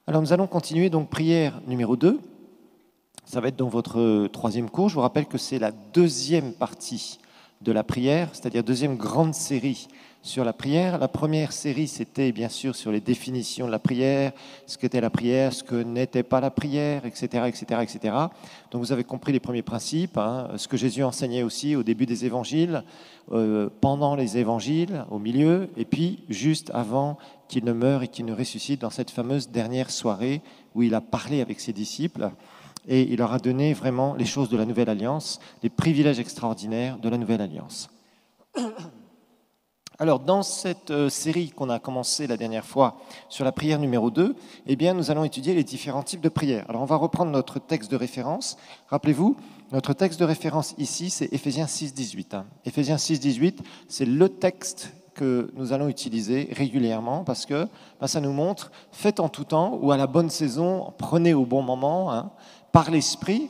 Alors nous allons continuer donc prière numéro 2. Ça va être dans votre troisième cours. Je vous rappelle que c'est la deuxième partie de la prière, c'est-à-dire deuxième grande série sur la prière. La première série, c'était bien sûr sur les définitions de la prière, ce qu'était la prière, ce que n'était pas la prière, etc., etc., etc. Donc vous avez compris les premiers principes, ce que Jésus enseignait aussi au début des évangiles, pendant les évangiles, au milieu, et puis juste avant qu'il ne meure et qu'il ne ressuscite dans cette fameuse dernière soirée où il a parlé avec ses disciples. Et il leur a donné vraiment les choses de la Nouvelle Alliance, les privilèges extraordinaires de la Nouvelle Alliance. Alors, dans cette série qu'on a commencée la dernière fois sur la prière numéro 2, eh bien, nous allons étudier les différents types de prières. Alors, on va reprendre notre texte de référence. Rappelez-vous, notre texte de référence ici, c'est Éphésiens 6, 18. Éphésiens 6, 18, c'est le texte que nous allons utiliser régulièrement parce que ça nous montre, faites en tout temps ou à la bonne saison, prenez au bon moment, par l'esprit,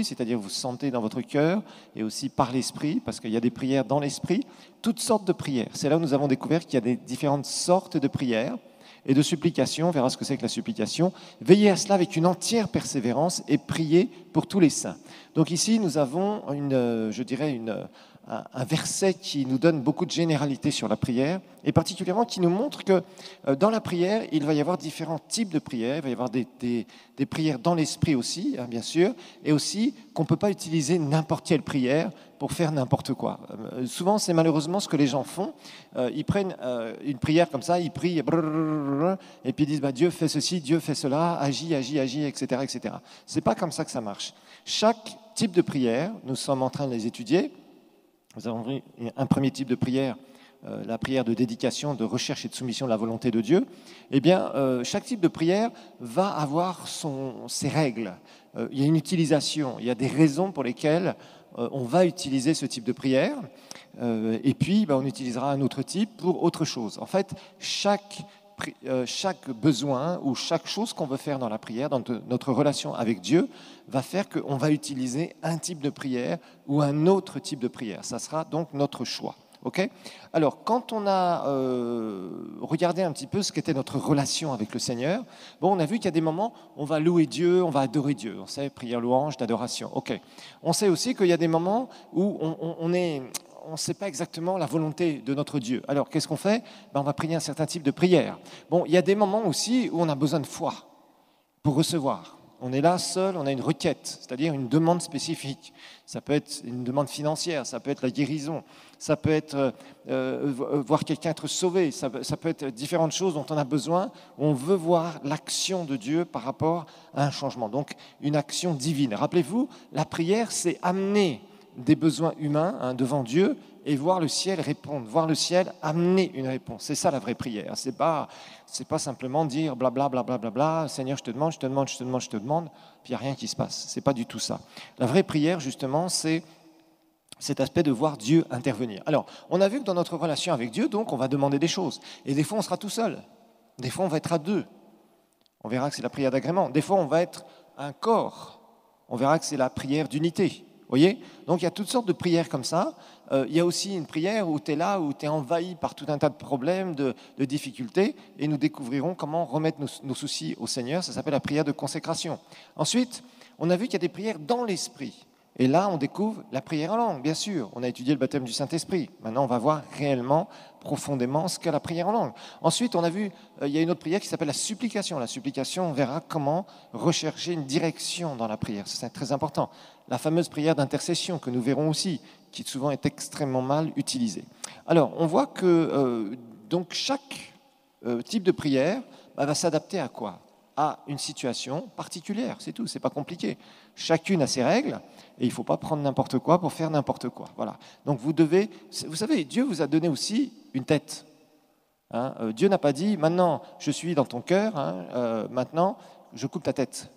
c'est-à-dire vous sentez dans votre cœur, et aussi par l'esprit, parce qu'il y a des prières dans l'esprit, toutes sortes de prières. C'est là où nous avons découvert qu'il y a des différentes sortes de prières et de supplications. On verra ce que c'est que la supplication. Veillez à cela avec une entière persévérance et priez pour tous les saints. Donc ici, nous avons un verset qui nous donne beaucoup de généralité sur la prière, et particulièrement qui nous montre que dans la prière, il va y avoir différents types de prières. Il va y avoir des prières dans l'esprit aussi, bien sûr, et aussi qu'on ne peut pas utiliser n'importe quelle prière pour faire n'importe quoi. Souvent, c'est malheureusement ce que les gens font. Ils prennent une prière comme ça, ils prient, et puis ils disent Dieu fait ceci, Dieu fait cela, agis, etc., etc. Ce n'est pas comme ça que ça marche. Chaque type de prière, nous sommes en train de les étudier. Nous avons vu un premier type de prière, la prière de dédication, de recherche et de soumission de la volonté de Dieu. Eh bien, chaque type de prière va avoir ses règles. Il y a une utilisation, il y a des raisons pour lesquelles on va utiliser ce type de prière. Et puis, on utilisera un autre type pour autre chose. En fait, chaque besoin ou chaque chose qu'on veut faire dans la prière, dans notre relation avec Dieu, va faire qu'on va utiliser un type de prière ou un autre type de prière. Ça sera donc notre choix. Okay ? Alors, quand on a regardé un petit peu ce qu'était notre relation avec le Seigneur, on a vu qu'il y a des moments où on va louer Dieu, on va adorer Dieu. On sait, prière, louange, d'adoration. Okay. On sait aussi qu'il y a des moments où on ne sait pas exactement la volonté de notre Dieu. Alors, qu'est-ce qu'on fait ? On va prier un certain type de prière. Il y a des moments aussi où on a besoin de foi pour recevoir. On est là seul, on a une requête, c'est-à-dire une demande spécifique. Ça peut être une demande financière, ça peut être la guérison, ça peut être voir quelqu'un être sauvé, ça peut être différentes choses dont on a besoin. On veut voir l'action de Dieu par rapport à un changement, donc une action divine. Rappelez-vous, la prière, c'est amener des besoins humains devant Dieu et voir le ciel répondre, voir le ciel amener une réponse. C'est ça la vraie prière. C'est pas simplement dire blablabla, bla, bla, bla, Seigneur, je te demande, puis il n'y a rien qui se passe. C'est pas du tout ça. La vraie prière, justement, c'est cet aspect de voir Dieu intervenir. Alors, on a vu que dans notre relation avec Dieu, donc, on va demander des choses. Et des fois, on sera tout seul. Des fois, on va être à deux. On verra que c'est la prière d'agrément. Des fois, on va être un corps. On verra que c'est la prière d'unité. Voyez ? Donc il y a toutes sortes de prières comme ça. Il y a aussi une prière où tu es là, où tu es envahi par tout un tas de problèmes, de difficultés, et nous découvrirons comment remettre nos soucis au Seigneur. Ça s'appelle la prière de consécration. Ensuite, on a vu qu'il y a des prières dans l'esprit. Et là, on découvre la prière en langue, bien sûr. On a étudié le baptême du Saint-Esprit. Maintenant, on va voir réellement, profondément, ce qu'est la prière en langue. Ensuite, on a vu, il y a une autre prière qui s'appelle la supplication. La supplication, on verra comment rechercher une direction dans la prière. C'est très important. La fameuse prière d'intercession que nous verrons aussi, qui souvent est extrêmement mal utilisée. Alors, on voit que donc chaque type de prière va s'adapter à quoi ? À une situation particulière, c'est tout, c'est pas compliqué. Chacune a ses règles et il ne faut pas prendre n'importe quoi pour faire n'importe quoi. Voilà. Donc vous savez, Dieu vous a donné aussi une tête. Dieu n'a pas dit, maintenant je suis dans ton cœur, maintenant je coupe ta tête.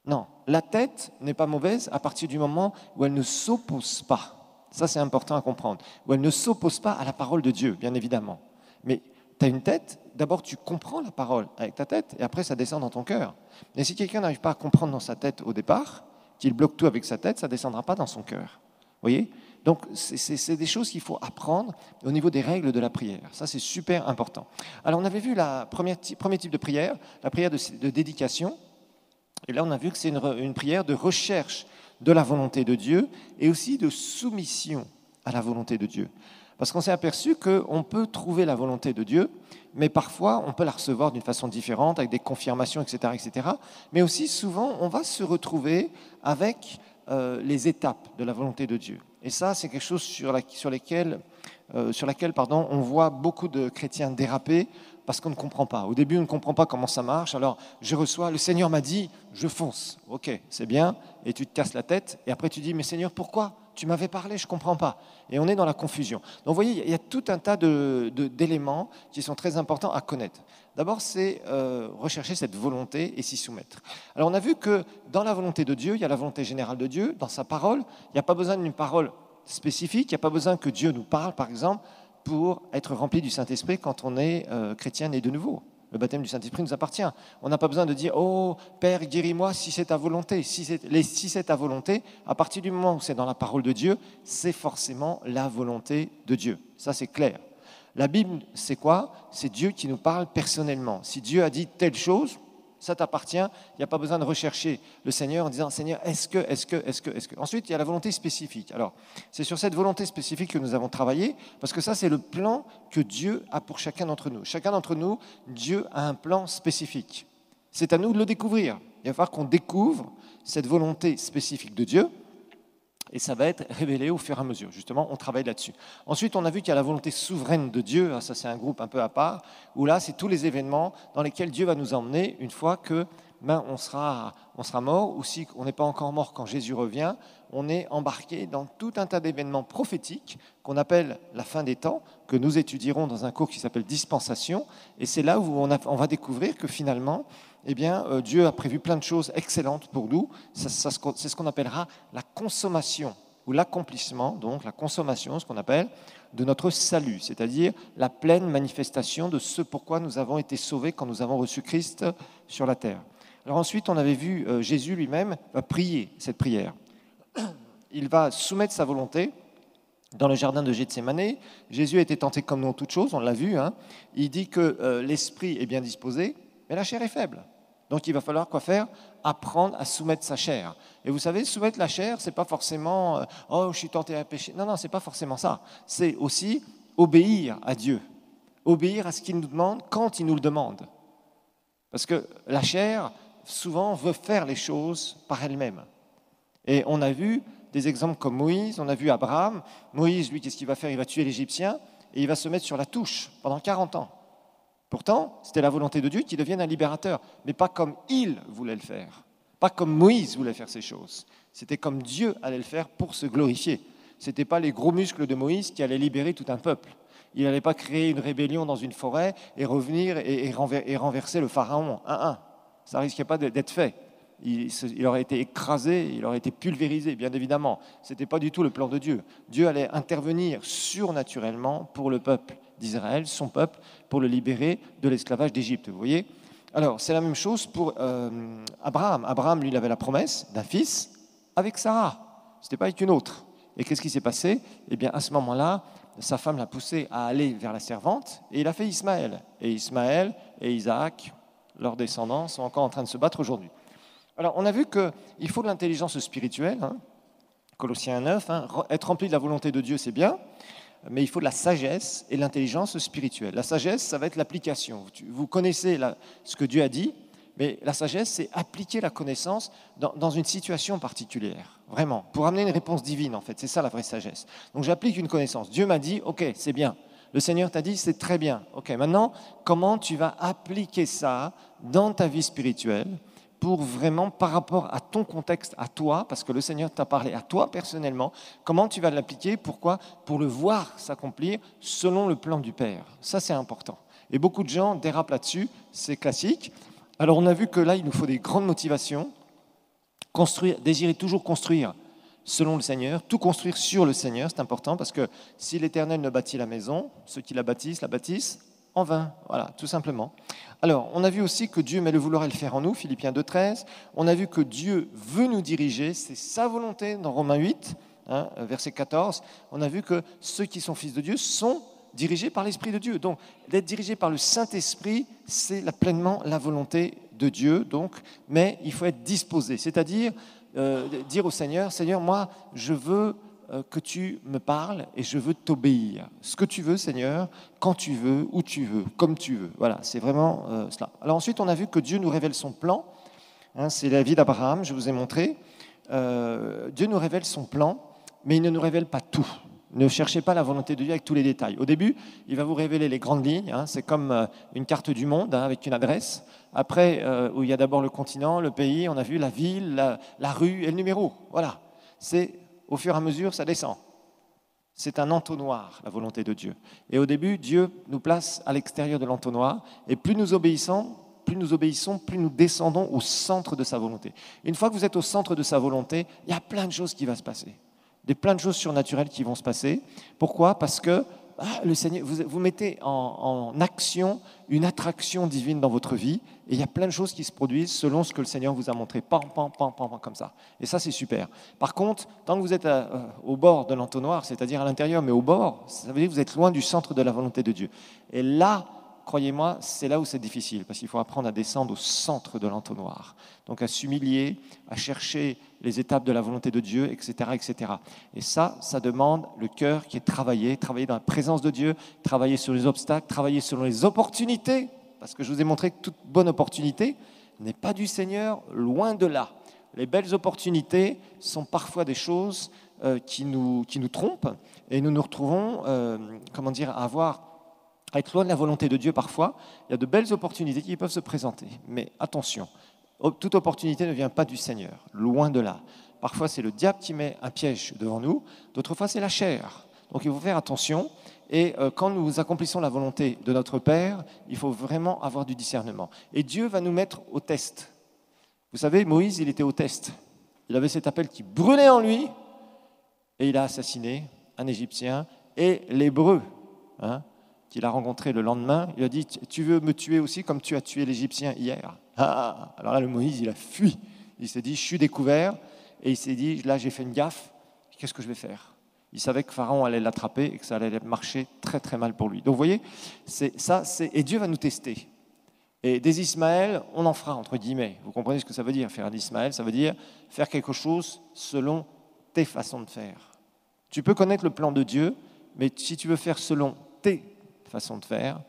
Non, la tête n'est pas mauvaise à partir du moment où elle ne s'oppose pas. Ça c'est important à comprendre. Où elle ne s'oppose pas à la parole de Dieu, bien évidemment. Mais tu as une tête, d'abord tu comprends la parole avec ta tête et après ça descend dans ton cœur. Et si quelqu'un n'arrive pas à comprendre dans sa tête au départ, qu'il bloque tout avec sa tête, ça ne descendra pas dans son cœur. Vous voyez ? Donc, c'est des choses qu'il faut apprendre au niveau des règles de la prière. Ça, c'est super important. Alors, on avait vu le premier type de prière, la prière de dédication. Et là, on a vu que c'est une prière de recherche de la volonté de Dieu et aussi de soumission à la volonté de Dieu. Parce qu'on s'est aperçu qu'on peut trouver la volonté de Dieu, mais parfois on peut la recevoir d'une façon différente, avec des confirmations, etc., etc. Mais aussi souvent, on va se retrouver avec les étapes de la volonté de Dieu. Et ça, c'est quelque chose sur laquelle on voit beaucoup de chrétiens déraper parce qu'on ne comprend pas. Au début, on ne comprend pas comment ça marche. Alors, je reçois, le Seigneur m'a dit, je fonce. Ok, c'est bien. Et tu te casses la tête. Et après, tu dis, mais Seigneur, pourquoi ? Tu m'avais parlé, je ne comprends pas. Et on est dans la confusion. Donc, vous voyez, il y a tout un tas d'éléments qui sont très importants à connaître. D'abord, c'est rechercher cette volonté et s'y soumettre. Alors, on a vu que dans la volonté de Dieu, il y a la volonté générale de Dieu. Dans sa parole, il n'y a pas besoin d'une parole spécifique. Il n'y a pas besoin que Dieu nous parle, par exemple, pour être rempli du Saint-Esprit quand on est chrétien né de nouveau. Le baptême du Saint-Esprit nous appartient. On n'a pas besoin de dire « Oh, Père, guéris-moi si c'est ta volonté ». Si c'est ta volonté, à partir du moment où c'est dans la parole de Dieu, c'est forcément la volonté de Dieu. Ça, c'est clair. La Bible, c'est quoi ? C'est Dieu qui nous parle personnellement. Si Dieu a dit telle chose, ça t'appartient. Il n'y a pas besoin de rechercher le Seigneur en disant « Seigneur, est-ce que ?» Ensuite, il y a la volonté spécifique. Alors, c'est sur cette volonté spécifique que nous avons travaillé, parce que ça, c'est le plan que Dieu a pour chacun d'entre nous. Chacun d'entre nous, Dieu a un plan spécifique. C'est à nous de le découvrir. Il va falloir qu'on découvre cette volonté spécifique de Dieu, et ça va être révélé au fur et à mesure. Justement, on travaille là-dessus. Ensuite, on a vu qu'il y a la volonté souveraine de Dieu. Ça, c'est un groupe un peu à part, où là, c'est tous les événements dans lesquels Dieu va nous emmener une fois que on sera mort, ou si on n'est pas encore mort quand Jésus revient, on est embarqué dans tout un tas d'événements prophétiques qu'on appelle la fin des temps, que nous étudierons dans un cours qui s'appelle Dispensation. Et c'est là où on va découvrir que finalement, Dieu a prévu plein de choses excellentes pour nous. C'est ce qu'on appellera la consommation ou l'accomplissement, donc la consommation, ce qu'on appelle, de notre salut, c'est-à-dire la pleine manifestation de ce pourquoi nous avons été sauvés quand nous avons reçu Christ sur la terre. Alors ensuite, on avait vu Jésus lui-même prier cette prière. Il va soumettre sa volonté. Dans le jardin de Gethsémanée, Jésus a été tenté comme nous en toutes choses, on l'a vu. Il dit que l'esprit est bien disposé, mais la chair est faible. Donc il va falloir quoi faire ? Apprendre à soumettre sa chair. Et vous savez, soumettre la chair, c'est pas forcément oh, je suis tenté à pécher. Non, c'est pas forcément ça. C'est aussi obéir à Dieu. Obéir à ce qu'il nous demande quand il nous le demande. Parce que la chair, souvent, veut faire les choses par elle-même. Et on a vu des exemples comme Moïse, on a vu Abraham. Moïse, lui, qu'est-ce qu'il va faire ? Il va tuer l'Égyptien et il va se mettre sur la touche pendant 40 ans. Pourtant, c'était la volonté de Dieu qu'il devienne un libérateur, mais pas comme il voulait le faire, pas comme Moïse voulait faire ces choses. C'était comme Dieu allait le faire pour se glorifier. Ce n'était pas les gros muscles de Moïse qui allaient libérer tout un peuple. Il n'allait pas créer une rébellion dans une forêt et revenir et renverser le pharaon. Ça ne risquait pas d'être fait. Il aurait été écrasé, il aurait été pulvérisé, bien évidemment. Ce n'était pas du tout le plan de Dieu. Dieu allait intervenir surnaturellement pour le peuple d'Israël, son peuple, pour le libérer de l'esclavage d'Égypte. Vous voyez ? Alors, c'est la même chose pour Abraham. Abraham, lui, il avait la promesse d'un fils avec Sarah. Ce n'était pas avec une autre. Et qu'est-ce qui s'est passé ? Eh bien, à ce moment-là, sa femme l'a poussé à aller vers la servante et il a fait Ismaël. Et Ismaël et Isaac, leurs descendants, sont encore en train de se battre aujourd'hui. Alors, on a vu qu'il faut de l'intelligence spirituelle, Colossiens 9, être rempli de la volonté de Dieu, c'est bien, mais il faut de la sagesse et de l'intelligence spirituelle. La sagesse, ça va être l'application. Vous connaissez ce que Dieu a dit, mais la sagesse, c'est appliquer la connaissance dans une situation particulière, vraiment, pour amener une réponse divine, en fait. C'est ça la vraie sagesse. Donc, j'applique une connaissance. Dieu m'a dit, ok, c'est bien. Le Seigneur t'a dit, c'est très bien. Ok, maintenant, comment tu vas appliquer ça dans ta vie spirituelle pour vraiment, par rapport à ton contexte, à toi, parce que le Seigneur t'a parlé à toi personnellement, comment tu vas l'appliquer ? Pourquoi ? Pour le voir s'accomplir selon le plan du Père. Ça, c'est important. Et beaucoup de gens dérapent là-dessus, c'est classique. Alors, on a vu que là, il nous faut des grandes motivations, désirer toujours construire selon le Seigneur, tout construire sur le Seigneur, c'est important, parce que si l'Éternel ne bâtit la maison, ceux qui la bâtissent en vain, voilà, tout simplement. Alors, on a vu aussi que Dieu met le vouloir et le faire en nous, Philippiens 2,13. On a vu que Dieu veut nous diriger, c'est sa volonté dans Romains 8. verset 14, on a vu que ceux qui sont fils de Dieu sont dirigés par l'Esprit de Dieu. Donc, d'être dirigé par le Saint-Esprit, c'est pleinement la volonté de Dieu. Donc, mais il faut être disposé, c'est-à-dire dire au Seigneur, Seigneur, moi, je veux que tu me parles et je veux t'obéir. Ce que tu veux, Seigneur, quand tu veux, où tu veux, comme tu veux. Voilà, c'est vraiment cela. Alors ensuite, on a vu que Dieu nous révèle son plan. C'est la vie d'Abraham, je vous ai montré. Dieu nous révèle son plan, mais il ne nous révèle pas tout. Ne cherchez pas la volonté de Dieu avec tous les détails. Au début, il va vous révéler les grandes lignes. C'est comme une carte du monde avec une adresse. Après, où il y a d'abord le continent, le pays, on a vu la ville, la rue et le numéro. Voilà. C'est au fur et à mesure, ça descend. C'est un entonnoir, la volonté de Dieu. Et au début, Dieu nous place à l'extérieur de l'entonnoir. Et plus nous obéissons, plus nous descendons au centre de sa volonté. Une fois que vous êtes au centre de sa volonté, il y a plein de choses qui vont se passer. Plein de choses surnaturelles qui vont se passer. Pourquoi ? Parce que le Seigneur, vous mettez en action une attraction divine dans votre vie et il y a plein de choses qui se produisent selon ce que le Seigneur vous a montré. Pam, pam, pam, pam, pam, comme ça. Et ça, c'est super. Par contre, tant que vous êtes au bord de l'entonnoir, c'est-à-dire à l'intérieur, mais au bord, ça veut dire que vous êtes loin du centre de la volonté de Dieu. Et là, croyez-moi, c'est là où c'est difficile, parce qu'il faut apprendre à descendre au centre de l'entonnoir. Donc à s'humilier, à chercher les étapes de la volonté de Dieu, etc., etc. Et ça demande le cœur qui est travaillé dans la présence de Dieu, travailler sur les obstacles, travailler sur les opportunités, parce que je vous ai montré que toute bonne opportunité n'est pas du Seigneur, loin de là. Les belles opportunités sont parfois des choses qui nous trompent, et nous nous retrouvons, à être loin de la volonté de Dieu parfois. Il y a de belles opportunités qui peuvent se présenter. Mais attention, toute opportunité ne vient pas du Seigneur, loin de là. Parfois, c'est le diable qui met un piège devant nous, d'autres fois, c'est la chair. Donc, il faut faire attention. Et quand nous accomplissons la volonté de notre Père, il faut vraiment avoir du discernement. Et Dieu va nous mettre au test. Vous savez, Moïse, il était au test. Il avait cet appel qui brûlait en lui, et il a assassiné un Égyptien et l'Hébreu, qu'il a rencontré le lendemain, il a dit « Tu veux me tuer aussi comme tu as tué l'Égyptien hier ?» Alors là, le Moïse, il a fui. Il s'est dit « Je suis découvert. » Et il s'est dit « Là, j'ai fait une gaffe. Qu'est-ce que je vais faire ?» Il savait que Pharaon allait l'attraper et que ça allait marcher très, très mal pour lui. Donc, vous voyez, et Dieu va nous tester. Et des Ismaël, on en fera, entre guillemets. Vous comprenez ce que ça veut dire, faire un Ismaël? Ça veut dire faire quelque chose selon tes façons de faire. Tu peux connaître le plan de Dieu, mais si tu veux faire selon tes façon de faire,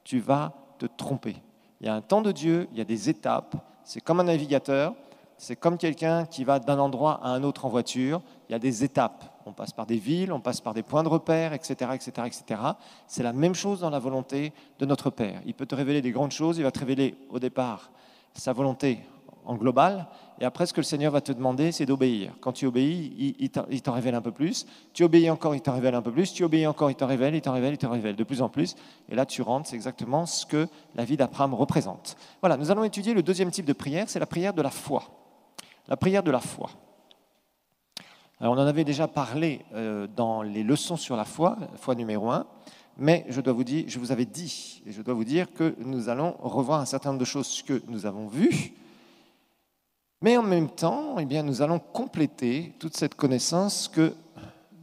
tu vas te tromper. Il y a un temps de Dieu, il y a des étapes, c'est comme un navigateur, c'est comme quelqu'un qui va d'un endroit à un autre en voiture, il y a des étapes. On passe par des villes, on passe par des points de repère, etc., etc., etc. C'est la même chose dans la volonté de notre Père. Il peut te révéler des grandes choses, il va te révéler au départ sa volonté en global, et après ce que le Seigneur va te demander, c'est d'obéir. Quand tu obéis, il t'en révèle un peu plus, tu obéis encore, il t'en révèle un peu plus, tu obéis encore, il t'en révèle, il t'en révèle, il t'en révèle de plus en plus, et là tu rentres, c'est exactement ce que la vie d'Abraham représente. Voilà, nous allons étudier le deuxième type de prière, c'est la prière de la foi. La prière de la foi. Alors on en avait déjà parlé dans les leçons sur la foi numéro 1, mais je vous avais dit, et je dois vous dire que nous allons revoir un certain nombre de choses que nous avons vues, mais en même temps, nous allons compléter toute cette connaissance que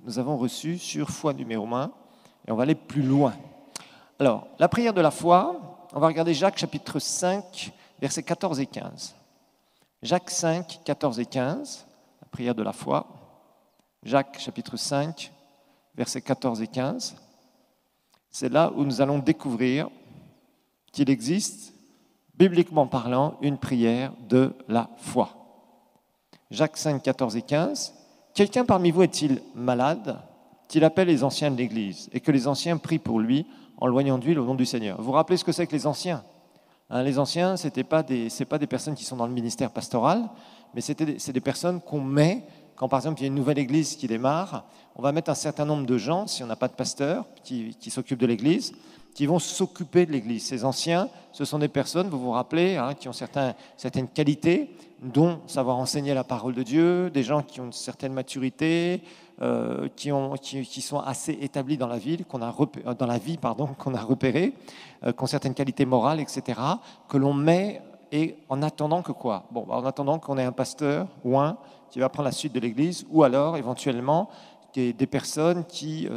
nous avons reçue sur foi numéro 1, et on va aller plus loin. Alors, la prière de la foi, on va regarder Jacques chapitre 5, versets 14 et 15. Jacques 5, 14 et 15, la prière de la foi. Jacques chapitre 5, versets 14 et 15. C'est là où nous allons découvrir qu'il existe, bibliquement parlant, une prière de la foi. Jacques 5, 14 et 15. Quelqu'un parmi vous est-il malade, qu'il appelle les anciens de l'Église, et que les anciens prient pour lui en loignant d'huile au nom du Seigneur. Vous vous rappelez ce que c'est que les anciens ? Les anciens, ce n'est pas des personnes qui sont dans le ministère pastoral, mais c'est des personnes qu'on met, quand par exemple il y a une nouvelle église qui démarre, on va mettre un certain nombre de gens, si on n'a pas de pasteur, qui s'occupent de l'église, qui vont s'occuper de l'église. Ces anciens, ce sont des personnes, vous vous rappelez, qui ont certaines qualités, dont savoir enseigner la parole de Dieu, des gens qui ont une certaine maturité, qui sont assez établis dans la vie, qu'on a repéré, qui ont certaines qualités morales, etc., que l'on met et en attendant que quoi? Bon, en attendant qu'on ait un pasteur ou un qui va prendre la suite de l'Église, ou alors éventuellement des personnes qui,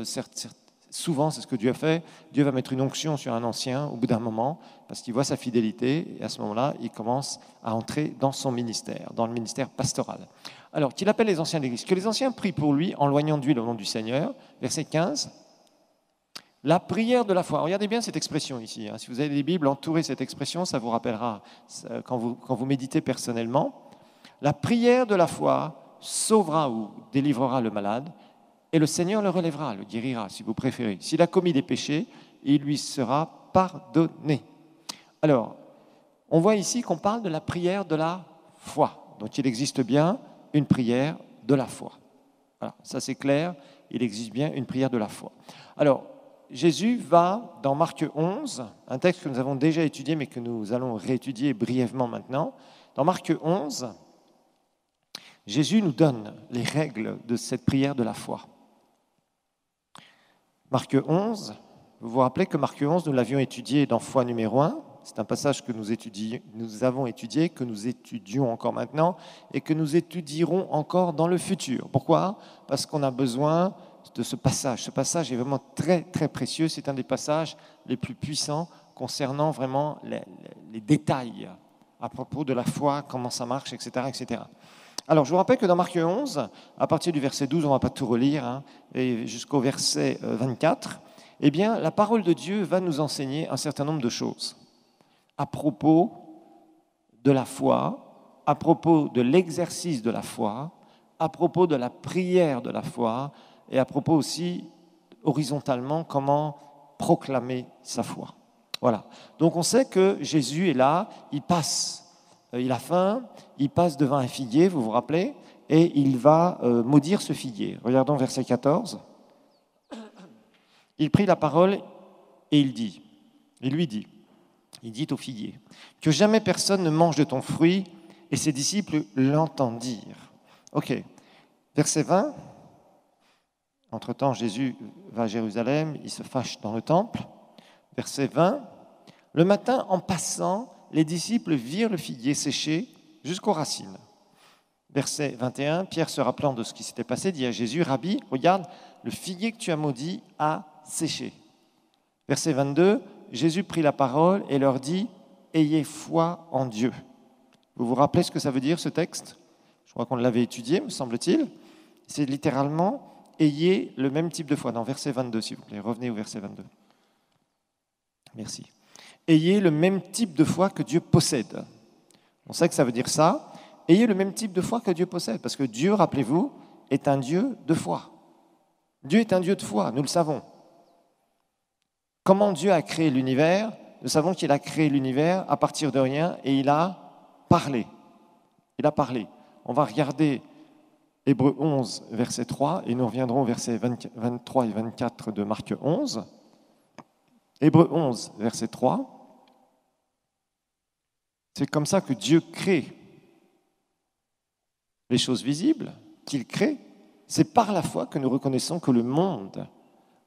souvent c'est ce que Dieu a fait, Dieu va mettre une onction sur un ancien au bout d'un moment, parce qu'il voit sa fidélité, et à ce moment-là, il commence à entrer dans son ministère, dans le ministère pastoral. Alors, qu'il appelle les anciens de l'Église, que les anciens prient pour lui en loignant d'huile au nom du Seigneur, verset 15. La prière de la foi. Regardez bien cette expression ici. Si vous avez des Bibles, entourez cette expression, ça vous rappellera quand vous méditez personnellement. La prière de la foi sauvera ou délivrera le malade, et le Seigneur le relèvera, le guérira, si vous préférez. S'il a commis des péchés, il lui sera pardonné. Alors, on voit ici qu'on parle de la prière de la foi. Donc, il existe bien une prière de la foi. Voilà, ça c'est clair, il existe bien une prière de la foi. Alors, Jésus va, dans Marc 11, un texte que nous avons déjà étudié, mais que nous allons réétudier brièvement maintenant. Dans Marc 11, Jésus nous donne les règles de cette prière de la foi. Marc 11, vous vous rappelez que Marc 11, nous l'avions étudié dans foi numéro 1. C'est un passage que nous avons étudié, que nous étudions encore maintenant et que nous étudierons encore dans le futur. Pourquoi? Parce qu'on a besoin de ce passage. Ce passage est vraiment très, très précieux. C'est un des passages les plus puissants concernant vraiment les détails à propos de la foi, comment ça marche, etc., etc. Alors, je vous rappelle que dans Marc 11, à partir du verset 12, on ne va pas tout relire, et jusqu'au verset 24, eh bien, la parole de Dieu va nous enseigner un certain nombre de choses à propos de la foi, à propos de l'exercice de la foi, à propos de la prière de la foi, et à propos aussi, horizontalement, comment proclamer sa foi. Voilà. Donc on sait que Jésus est là, il a faim, il passe devant un figuier, vous vous rappelez, et il va maudire ce figuier. Regardons verset 14. Il prit la parole et il dit au figuier, que jamais personne ne mange de ton fruit, et ses disciples l'entendirent. Ok, verset 20. Entre-temps, Jésus va à Jérusalem, il se fâche dans le temple. Verset 20. Le matin, en passant, les disciples virent le figuier séché jusqu'aux racines. Verset 21. Pierre, se rappelant de ce qui s'était passé, dit à Jésus, Rabbi, regarde, le figuier que tu as maudit a séché. Verset 22. Jésus prit la parole et leur dit, ayez foi en Dieu. Vous vous rappelez ce que ça veut dire, ce texte? Je crois qu'on l'avait étudié, me semble-t-il. C'est littéralement ayez le même type de foi. Dans verset 22, s'il vous plaît. Revenez au verset 22. Merci. Ayez le même type de foi que Dieu possède. On sait que ça veut dire ça. Ayez le même type de foi que Dieu possède. Parce que Dieu, rappelez-vous, est un Dieu de foi. Dieu est un Dieu de foi, nous le savons. Comment Dieu a créé l'univers? Nous savons qu'il a créé l'univers à partir de rien et il a parlé. Il a parlé. On va regarder Hébreux 11, verset 3, et nous reviendrons au verset 23 et 24 de Marc 11. Hébreux 11, verset 3. C'est comme ça que Dieu crée les choses visibles, qu'il crée. C'est par la foi que nous reconnaissons que le monde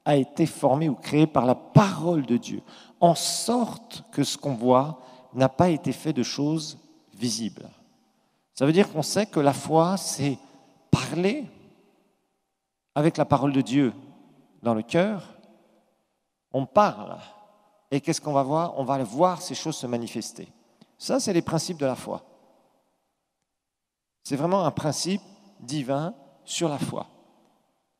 a été formé ou créé par la parole de Dieu, en sorte que ce qu'on voit n'a pas été fait de choses visibles. Ça veut dire qu'on sait que la foi, c'est parler avec la parole de Dieu dans le cœur. On parle. Et qu'est-ce qu'on va voir? On va voir ces choses se manifester. Ça, c'est les principes de la foi. C'est vraiment un principe divin sur la foi.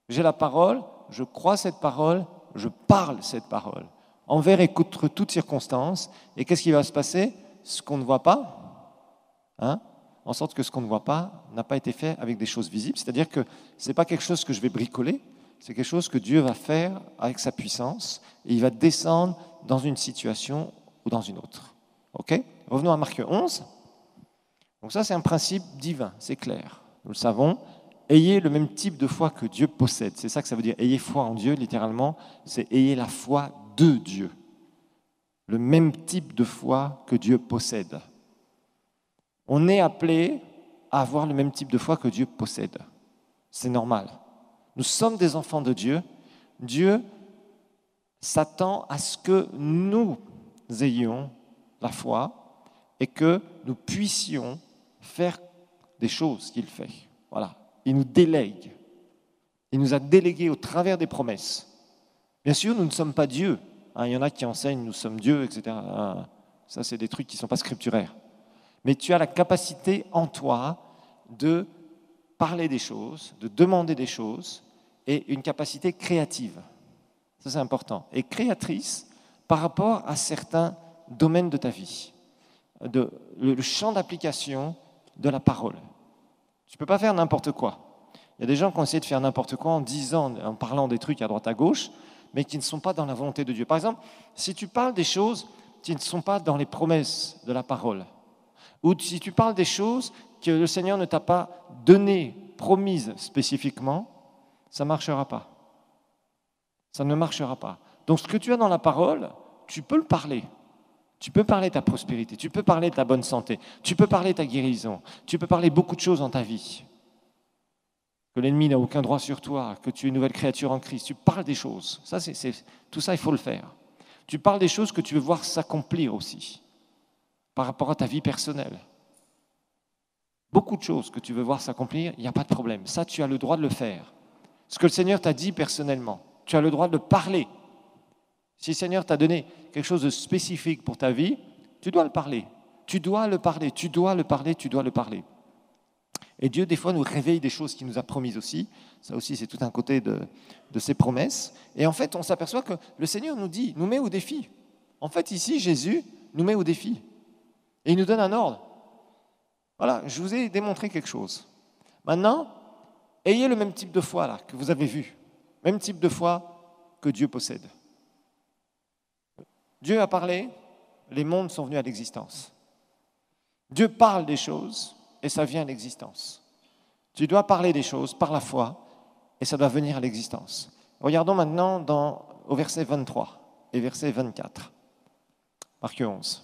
J'ai la parole, je crois cette parole, je parle cette parole, envers et contre toutes circonstances. Et qu'est-ce qui va se passer? Ce qu'on ne voit pas, en sorte que ce qu'on ne voit pas n'a pas été fait avec des choses visibles. C'est-à-dire que ce n'est pas quelque chose que je vais bricoler, c'est quelque chose que Dieu va faire avec sa puissance et il va descendre dans une situation ou dans une autre. Ok? Revenons à Marc 11. Donc ça, c'est un principe divin, c'est clair. Nous le savons. Ayez le même type de foi que Dieu possède. C'est ça que ça veut dire. Ayez foi en Dieu, littéralement, c'est ayez la foi de Dieu. Le même type de foi que Dieu possède. On est appelé à avoir le même type de foi que Dieu possède. C'est normal. Nous sommes des enfants de Dieu. Dieu s'attend à ce que nous ayons la foi et que nous puissions faire des choses qu'il fait. Voilà. Il nous délègue. Il nous a délégués au travers des promesses. Bien sûr, nous ne sommes pas Dieu. Il y en a qui enseignent nous sommes Dieu, etc. Ça, c'est des trucs qui ne sont pas scripturaires. Mais tu as la capacité en toi de parler des choses, de demander des choses, et une capacité créative. Ça, c'est important. Et créatrice par rapport à certains domaines de ta vie. Le champ d'application de la parole. Tu ne peux pas faire n'importe quoi. Il y a des gens qui ont essayé de faire n'importe quoi en parlant des trucs à droite à gauche, mais qui ne sont pas dans la volonté de Dieu. Par exemple, si tu parles des choses qui ne sont pas dans les promesses de la parole, ou si tu parles des choses que le Seigneur ne t'a pas données, promises spécifiquement, ça ne marchera pas. Ça ne marchera pas. Donc ce que tu as dans la parole, tu peux le parler. Tu peux parler de ta prospérité, tu peux parler de ta bonne santé, tu peux parler de ta guérison, tu peux parler beaucoup de choses dans ta vie. Que l'ennemi n'a aucun droit sur toi, que tu es une nouvelle créature en Christ. Tu parles des choses. Ça, tout ça, il faut le faire. Tu parles des choses que tu veux voir s'accomplir aussi, par rapport à ta vie personnelle. Beaucoup de choses que tu veux voir s'accomplir, il n'y a pas de problème. Ça, tu as le droit de le faire. Ce que le Seigneur t'a dit personnellement, tu as le droit de le parler. Si le Seigneur t'a donné quelque chose de spécifique pour ta vie, tu dois le parler. Tu dois le parler, tu dois le parler, tu dois le parler. Et Dieu, des fois, nous réveille des choses qu'il nous a promises aussi. Ça aussi, c'est tout un côté de ses promesses. Et en fait, on s'aperçoit que le Seigneur nous met au défi. En fait, ici, Jésus nous met au défi. Et il nous donne un ordre. Voilà, je vous ai démontré quelque chose. Maintenant, ayez le même type de foi là, que vous avez vu. Même type de foi que Dieu possède. Dieu a parlé, les mondes sont venus à l'existence. Dieu parle des choses et ça vient à l'existence. Tu dois parler des choses par la foi et ça doit venir à l'existence. Regardons maintenant au verset 23 et verset 24. Marc 11.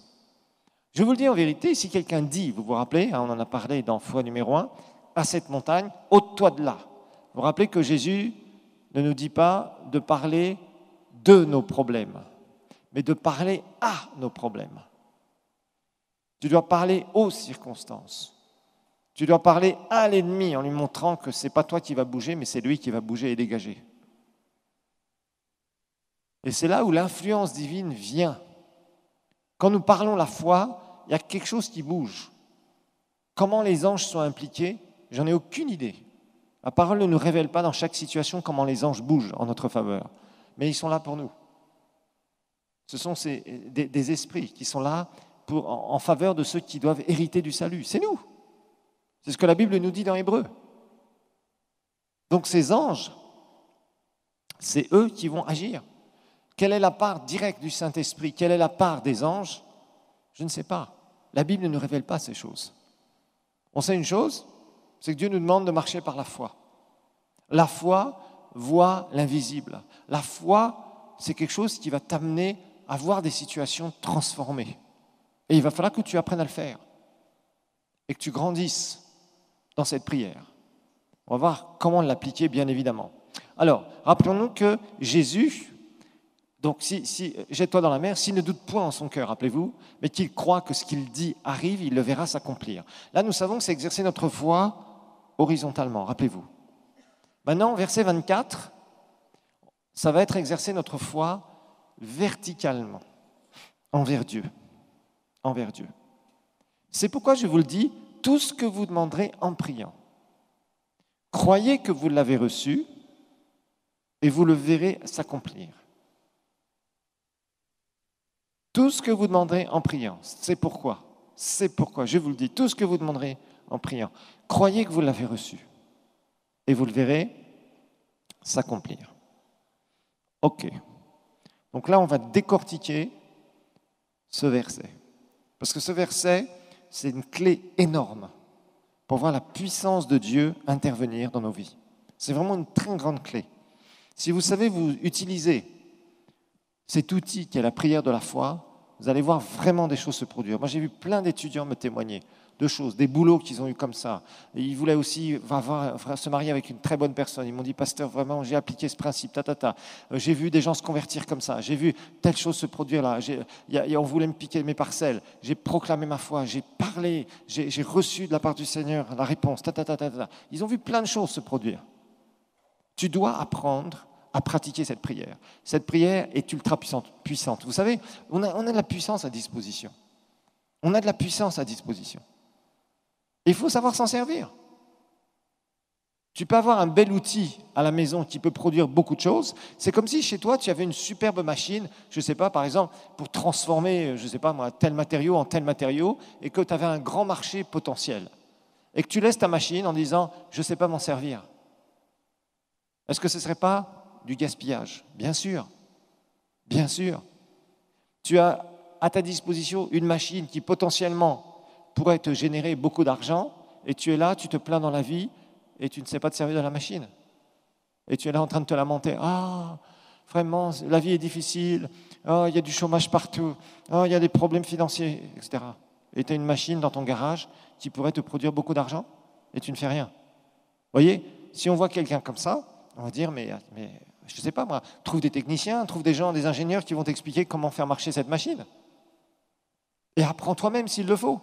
Je vous le dis en vérité, si quelqu'un dit, vous vous rappelez, on en a parlé dans foi numéro 1, à cette montagne, ôte-toi de là. Vous vous rappelez que Jésus ne nous dit pas de parler de nos problèmes, mais de parler à nos problèmes. Tu dois parler aux circonstances. Tu dois parler à l'ennemi en lui montrant que ce n'est pas toi qui vas bouger, mais c'est lui qui va bouger et dégager. Et c'est là où l'influence divine vient. Quand nous parlons la foi, il y a quelque chose qui bouge. Comment les anges sont impliqués, j'en ai aucune idée. La parole ne nous révèle pas dans chaque situation comment les anges bougent en notre faveur. Mais ils sont là pour nous. Ce sont des esprits qui sont là en faveur de ceux qui doivent hériter du salut. C'est nous. C'est ce que la Bible nous dit dans Hébreux. Donc ces anges, c'est eux qui vont agir. Quelle est la part directe du Saint-Esprit? Quelle est la part des anges? Je ne sais pas. La Bible ne nous révèle pas ces choses. On sait une chose, c'est que Dieu nous demande de marcher par la foi. La foi voit l'invisible. La foi, c'est quelque chose qui va t'amener à voir des situations transformées. Et il va falloir que tu apprennes à le faire. Et que tu grandisses dans cette prière. On va voir comment l'appliquer, bien évidemment. Alors, rappelons-nous que Jésus, donc si jette-toi dans la mer, s'il ne doute point en son cœur, rappelez-vous, mais qu'il croit que ce qu'il dit arrive, il le verra s'accomplir. Là, nous savons que c'est exercer notre foi horizontalement, rappelez-vous. Maintenant, verset 24, ça va être exercer notre foi verticalement, envers Dieu. Envers Dieu. C'est pourquoi je vous le dis, tout ce que vous demanderez en priant, croyez que vous l'avez reçu et vous le verrez s'accomplir. Tout ce que vous demanderez en priant, c'est pourquoi, je vous le dis, tout ce que vous demanderez en priant, croyez que vous l'avez reçu et vous le verrez s'accomplir. Ok. Donc là, on va décortiquer ce verset. Parce que ce verset, c'est une clé énorme pour voir la puissance de Dieu intervenir dans nos vies. C'est vraiment une très grande clé. Si vous savez vous utiliser cet outil qui est la prière de la foi, vous allez voir vraiment des choses se produire. Moi, j'ai vu plein d'étudiants me témoigner. Deux choses, des boulots qu'ils ont eu comme ça. Et ils voulaient aussi se marier avec une très bonne personne. Ils m'ont dit, pasteur, vraiment, j'ai appliqué ce principe, J'ai vu des gens se convertir comme ça. J'ai vu telle chose se produire là. On voulait me piquer mes parcelles. J'ai proclamé ma foi. J'ai parlé. J'ai reçu de la part du Seigneur la réponse. Ils ont vu plein de choses se produire. Tu dois apprendre à pratiquer cette prière. Cette prière est ultra puissante. Vous savez, on a de la puissance à disposition. On a de la puissance à disposition. Il faut savoir s'en servir. Tu peux avoir un bel outil à la maison qui peut produire beaucoup de choses. C'est comme si chez toi, tu avais une superbe machine, je ne sais pas, par exemple, pour transformer, je ne sais pas moi, tel matériau en tel matériau, et que tu avais un grand marché potentiel. Et que tu laisses ta machine en disant, je ne sais pas m'en servir. Est-ce que ce ne serait pas du gaspillage? Bien sûr. Bien sûr. Tu as à ta disposition une machine qui potentiellement pourrait te générer beaucoup d'argent, et tu es là, tu te plains dans la vie, et tu ne sais pas te servir de la machine. Et tu es là en train de te lamenter. Ah, vraiment, la vie est difficile. Ah, il y a du chômage partout. Ah, il y a des problèmes financiers, etc. Et tu as une machine dans ton garage qui pourrait te produire beaucoup d'argent, et tu ne fais rien. Vous voyez, si on voit quelqu'un comme ça, on va dire, mais je ne sais pas moi, trouve des techniciens, trouve des gens, des ingénieurs qui vont t'expliquer comment faire marcher cette machine. Et apprends toi-même s'il le faut.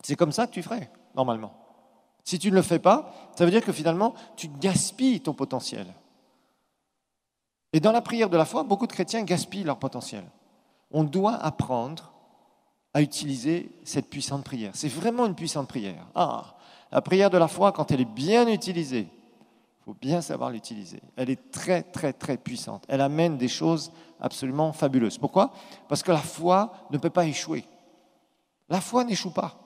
C'est comme ça que tu ferais, normalement. Si tu ne le fais pas, ça veut dire que finalement, tu gaspilles ton potentiel. Et dans la prière de la foi, beaucoup de chrétiens gaspillent leur potentiel. On doit apprendre à utiliser cette puissante prière. C'est vraiment une puissante prière. La prière de la foi, quand elle est bien utilisée, il faut bien savoir l'utiliser. Elle est très, très, très puissante. Elle amène des choses absolument fabuleuses. Pourquoi? Parce que la foi ne peut pas échouer. La foi n'échoue pas.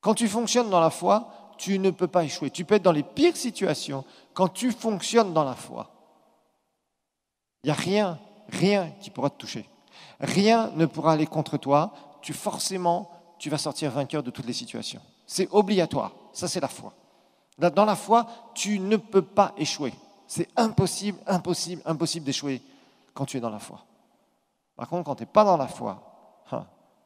Quand tu fonctionnes dans la foi, tu ne peux pas échouer. Tu peux être dans les pires situations. Quand tu fonctionnes dans la foi, il n'y a rien qui pourra te toucher. Rien ne pourra aller contre toi. Tu vas sortir vainqueur de toutes les situations. C'est obligatoire. Ça, c'est la foi. Dans la foi, tu ne peux pas échouer. C'est impossible d'échouer quand tu es dans la foi. Par contre, quand tu n'es pas dans la foi,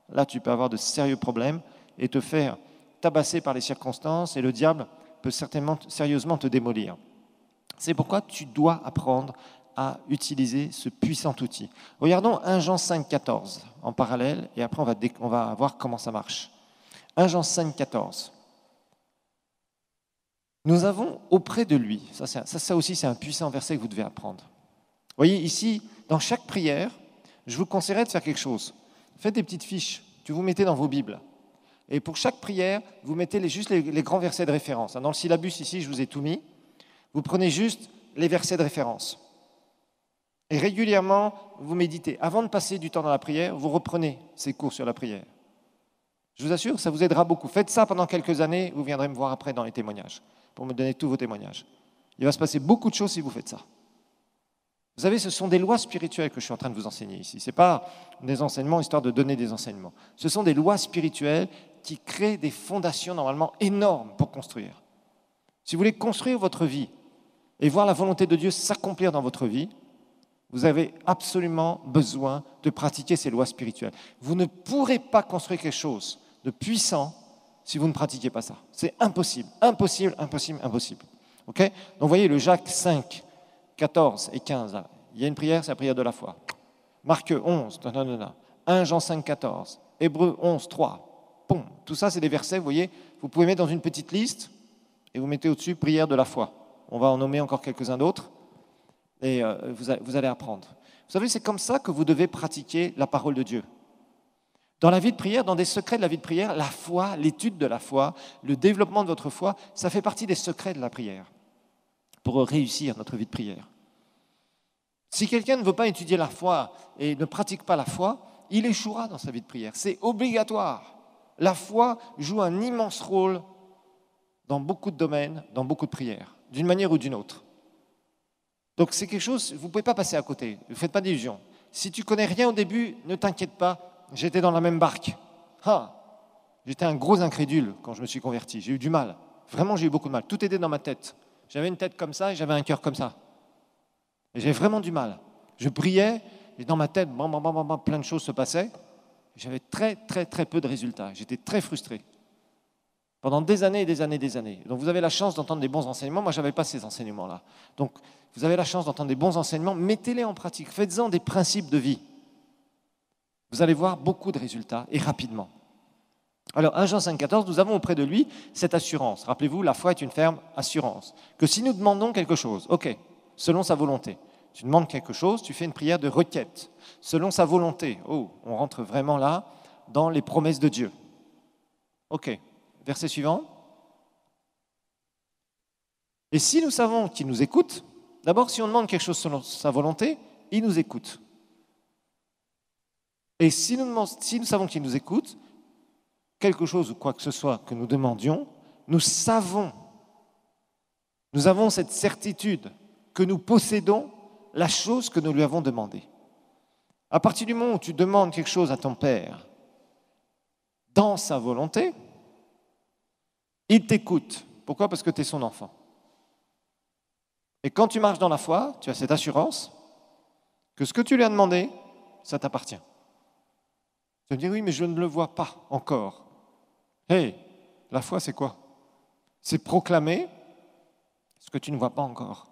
là, tu peux avoir de sérieux problèmes et te faire tabasser par les circonstances, et le diable peut sérieusement te démolir. C'est pourquoi tu dois apprendre à utiliser ce puissant outil. Regardons 1 Jean 5, 14 en parallèle, et après on va voir comment ça marche. 1 Jean 5, 14. Nous avons auprès de lui, ça aussi c'est un puissant verset que vous devez apprendre. Vous voyez, ici, dans chaque prière, je vous conseillerais de faire quelque chose. Faites des petites fiches que vous mettez dans vos Bibles. Et pour chaque prière, vous mettez juste les grands versets de référence. Dans le syllabus ici, je vous ai tout mis. Vous prenez juste les versets de référence. Et régulièrement, vous méditez. Avant de passer du temps dans la prière, vous reprenez ces cours sur la prière. Je vous assure, ça vous aidera beaucoup. Faites ça pendant quelques années, vous viendrez me voir après dans les témoignages, pour me donner tous vos témoignages. Il va se passer beaucoup de choses si vous faites ça. Vous savez, ce sont des lois spirituelles que je suis en train de vous enseigner ici. Ce n'est pas des enseignements histoire de donner des enseignements. Ce sont des lois spirituelles qui créent des fondations normalement énormes pour construire. Si vous voulez construire votre vie et voir la volonté de Dieu s'accomplir dans votre vie, vous avez absolument besoin de pratiquer ces lois spirituelles. Vous ne pourrez pas construire quelque chose de puissant si vous ne pratiquez pas ça. C'est impossible. Okay? Donc vous voyez le Jacques 5, 14 et 15, là. Il y a une prière, c'est la prière de la foi. Marc 11, 1 Jean 5, 14, Hébreux 11, 3. Tout ça, c'est des versets, vous voyez, vous pouvez mettre dans une petite liste et vous mettez au-dessus prière de la foi. On va en nommer encore quelques-uns d'autres et vous allez apprendre. Vous savez, c'est comme ça que vous devez pratiquer la parole de Dieu. Dans la vie de prière, dans des secrets de la vie de prière, la foi, l'étude de la foi, le développement de votre foi, ça fait partie des secrets de la prière pour réussir notre vie de prière. Si quelqu'un ne veut pas étudier la foi et ne pratique pas la foi, il échouera dans sa vie de prière. C'est obligatoire. La foi joue un immense rôle dans beaucoup de domaines, dans beaucoup de prières, d'une manière ou d'une autre. Donc c'est quelque chose, vous ne pouvez pas passer à côté, ne faites pas d'illusions. Si tu ne connais rien au début, ne t'inquiète pas, j'étais dans la même barque. J'étais un gros incrédule quand je me suis converti, j'ai eu du mal. Vraiment, j'ai eu beaucoup de mal. Tout était dans ma tête. J'avais une tête comme ça et j'avais un cœur comme ça. Et j'avais vraiment du mal. Je priais et dans ma tête, plein de choses se passaient. J'avais très, très, très peu de résultats. J'étais très frustré. Pendant des années et des années et des années. Donc vous avez la chance d'entendre des bons enseignements. Moi, je n'avais pas ces enseignements-là. Donc vous avez la chance d'entendre des bons enseignements. Mettez-les en pratique. Faites-en des principes de vie. Vous allez voir beaucoup de résultats et rapidement. Alors 1 Jean 5,14, nous avons auprès de lui cette assurance. Rappelez-vous, la foi est une ferme assurance. Que si nous demandons quelque chose, ok, selon sa volonté. Tu demandes quelque chose, tu fais une prière de requête. Selon sa volonté. Oh, on rentre vraiment là dans les promesses de Dieu. Ok. Verset suivant. Et si nous savons qu'il nous écoute, d'abord, si on demande quelque chose selon sa volonté, il nous écoute. Et si nous savons qu'il nous écoute, quelque chose ou quoi que ce soit que nous demandions, nous avons cette certitude que nous possédons la chose que nous lui avons demandée. À partir du moment où tu demandes quelque chose à ton Père dans sa volonté, il t'écoute. Pourquoi? Parce que tu es son enfant. Et quand tu marches dans la foi, tu as cette assurance que ce que tu lui as demandé, ça t'appartient. Tu vas me dire, oui, mais je ne le vois pas encore. Hey, la foi, c'est quoi? C'est proclamer ce que tu ne vois pas encore.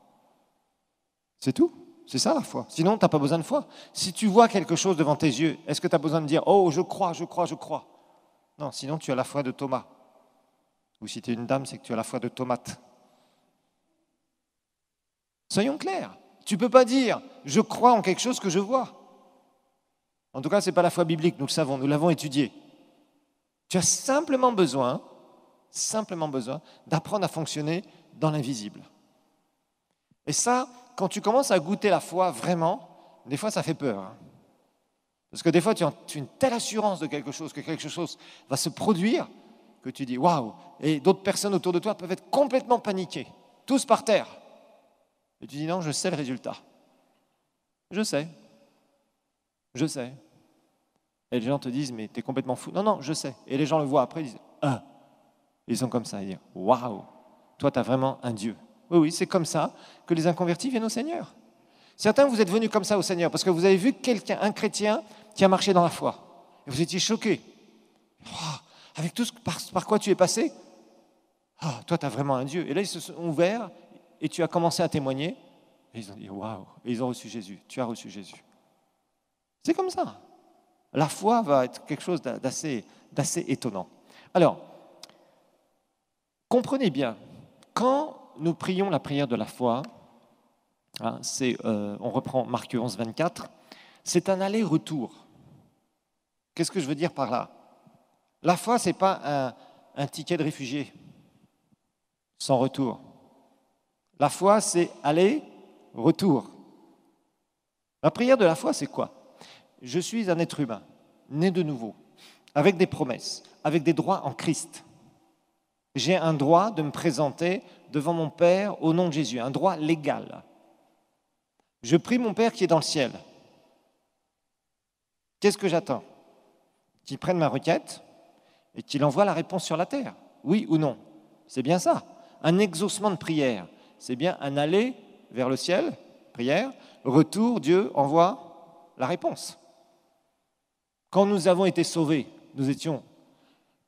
C'est tout. C'est ça la foi. Sinon, tu n'as pas besoin de foi. Si tu vois quelque chose devant tes yeux, est-ce que tu as besoin de dire, oh, je crois, je crois, je crois? Non, sinon tu as la foi de Thomas. Ou si tu es une dame, c'est que tu as la foi de tomate. Soyons clairs. Tu ne peux pas dire « je crois en quelque chose que je vois ». En tout cas, ce n'est pas la foi biblique, nous le savons, nous l'avons étudié. Tu as simplement besoin d'apprendre à fonctionner dans l'invisible. Et ça, quand tu commences à goûter la foi vraiment, des fois ça fait peur. Hein. Parce que des fois tu as une telle assurance de quelque chose, que quelque chose va se produire, que tu dis « waouh ». Et d'autres personnes autour de toi peuvent être complètement paniquées, tous par terre. Et tu dis non, je sais le résultat. Je sais. Et les gens te disent, mais t'es complètement fou. Non, non, je sais. Et les gens le voient après, ils disent, ah. Ils sont comme ça, ils disent, waouh, toi, tu as vraiment un Dieu. Oui, oui, c'est comme ça que les inconvertis viennent au Seigneur. Certains, vous êtes venus comme ça au Seigneur parce que vous avez vu quelqu'un, un chrétien, qui a marché dans la foi. Et vous étiez choqués. Oh, avec tout ce par quoi tu es passé, oh, toi, tu as vraiment un Dieu. Et là, ils se sont ouverts et tu as commencé à témoigner. Et ils ont dit, waouh, et ils ont reçu Jésus. Tu as reçu Jésus. C'est comme ça. La foi va être quelque chose d'assez étonnant. Alors, comprenez bien, quand nous prions la prière de la foi, hein, on reprend Marc 11, 24, c'est un aller-retour. Qu'est-ce que je veux dire par là? La foi, ce n'est pas un ticket de réfugié sans retour. La foi, c'est aller-retour. La prière de la foi, c'est quoi? Je suis un être humain, né de nouveau, avec des promesses, avec des droits en Christ. J'ai un droit de me présenter devant mon Père au nom de Jésus, un droit légal. Je prie mon Père qui est dans le ciel. Qu'est-ce que j'attends? Qu'il prenne ma requête et qu'il envoie la réponse sur la terre. Oui ou non? C'est bien ça. Un exaucement de prière, c'est bien un aller vers le ciel, prière, retour, Dieu envoie la réponse. Quand nous avons été sauvés, nous étions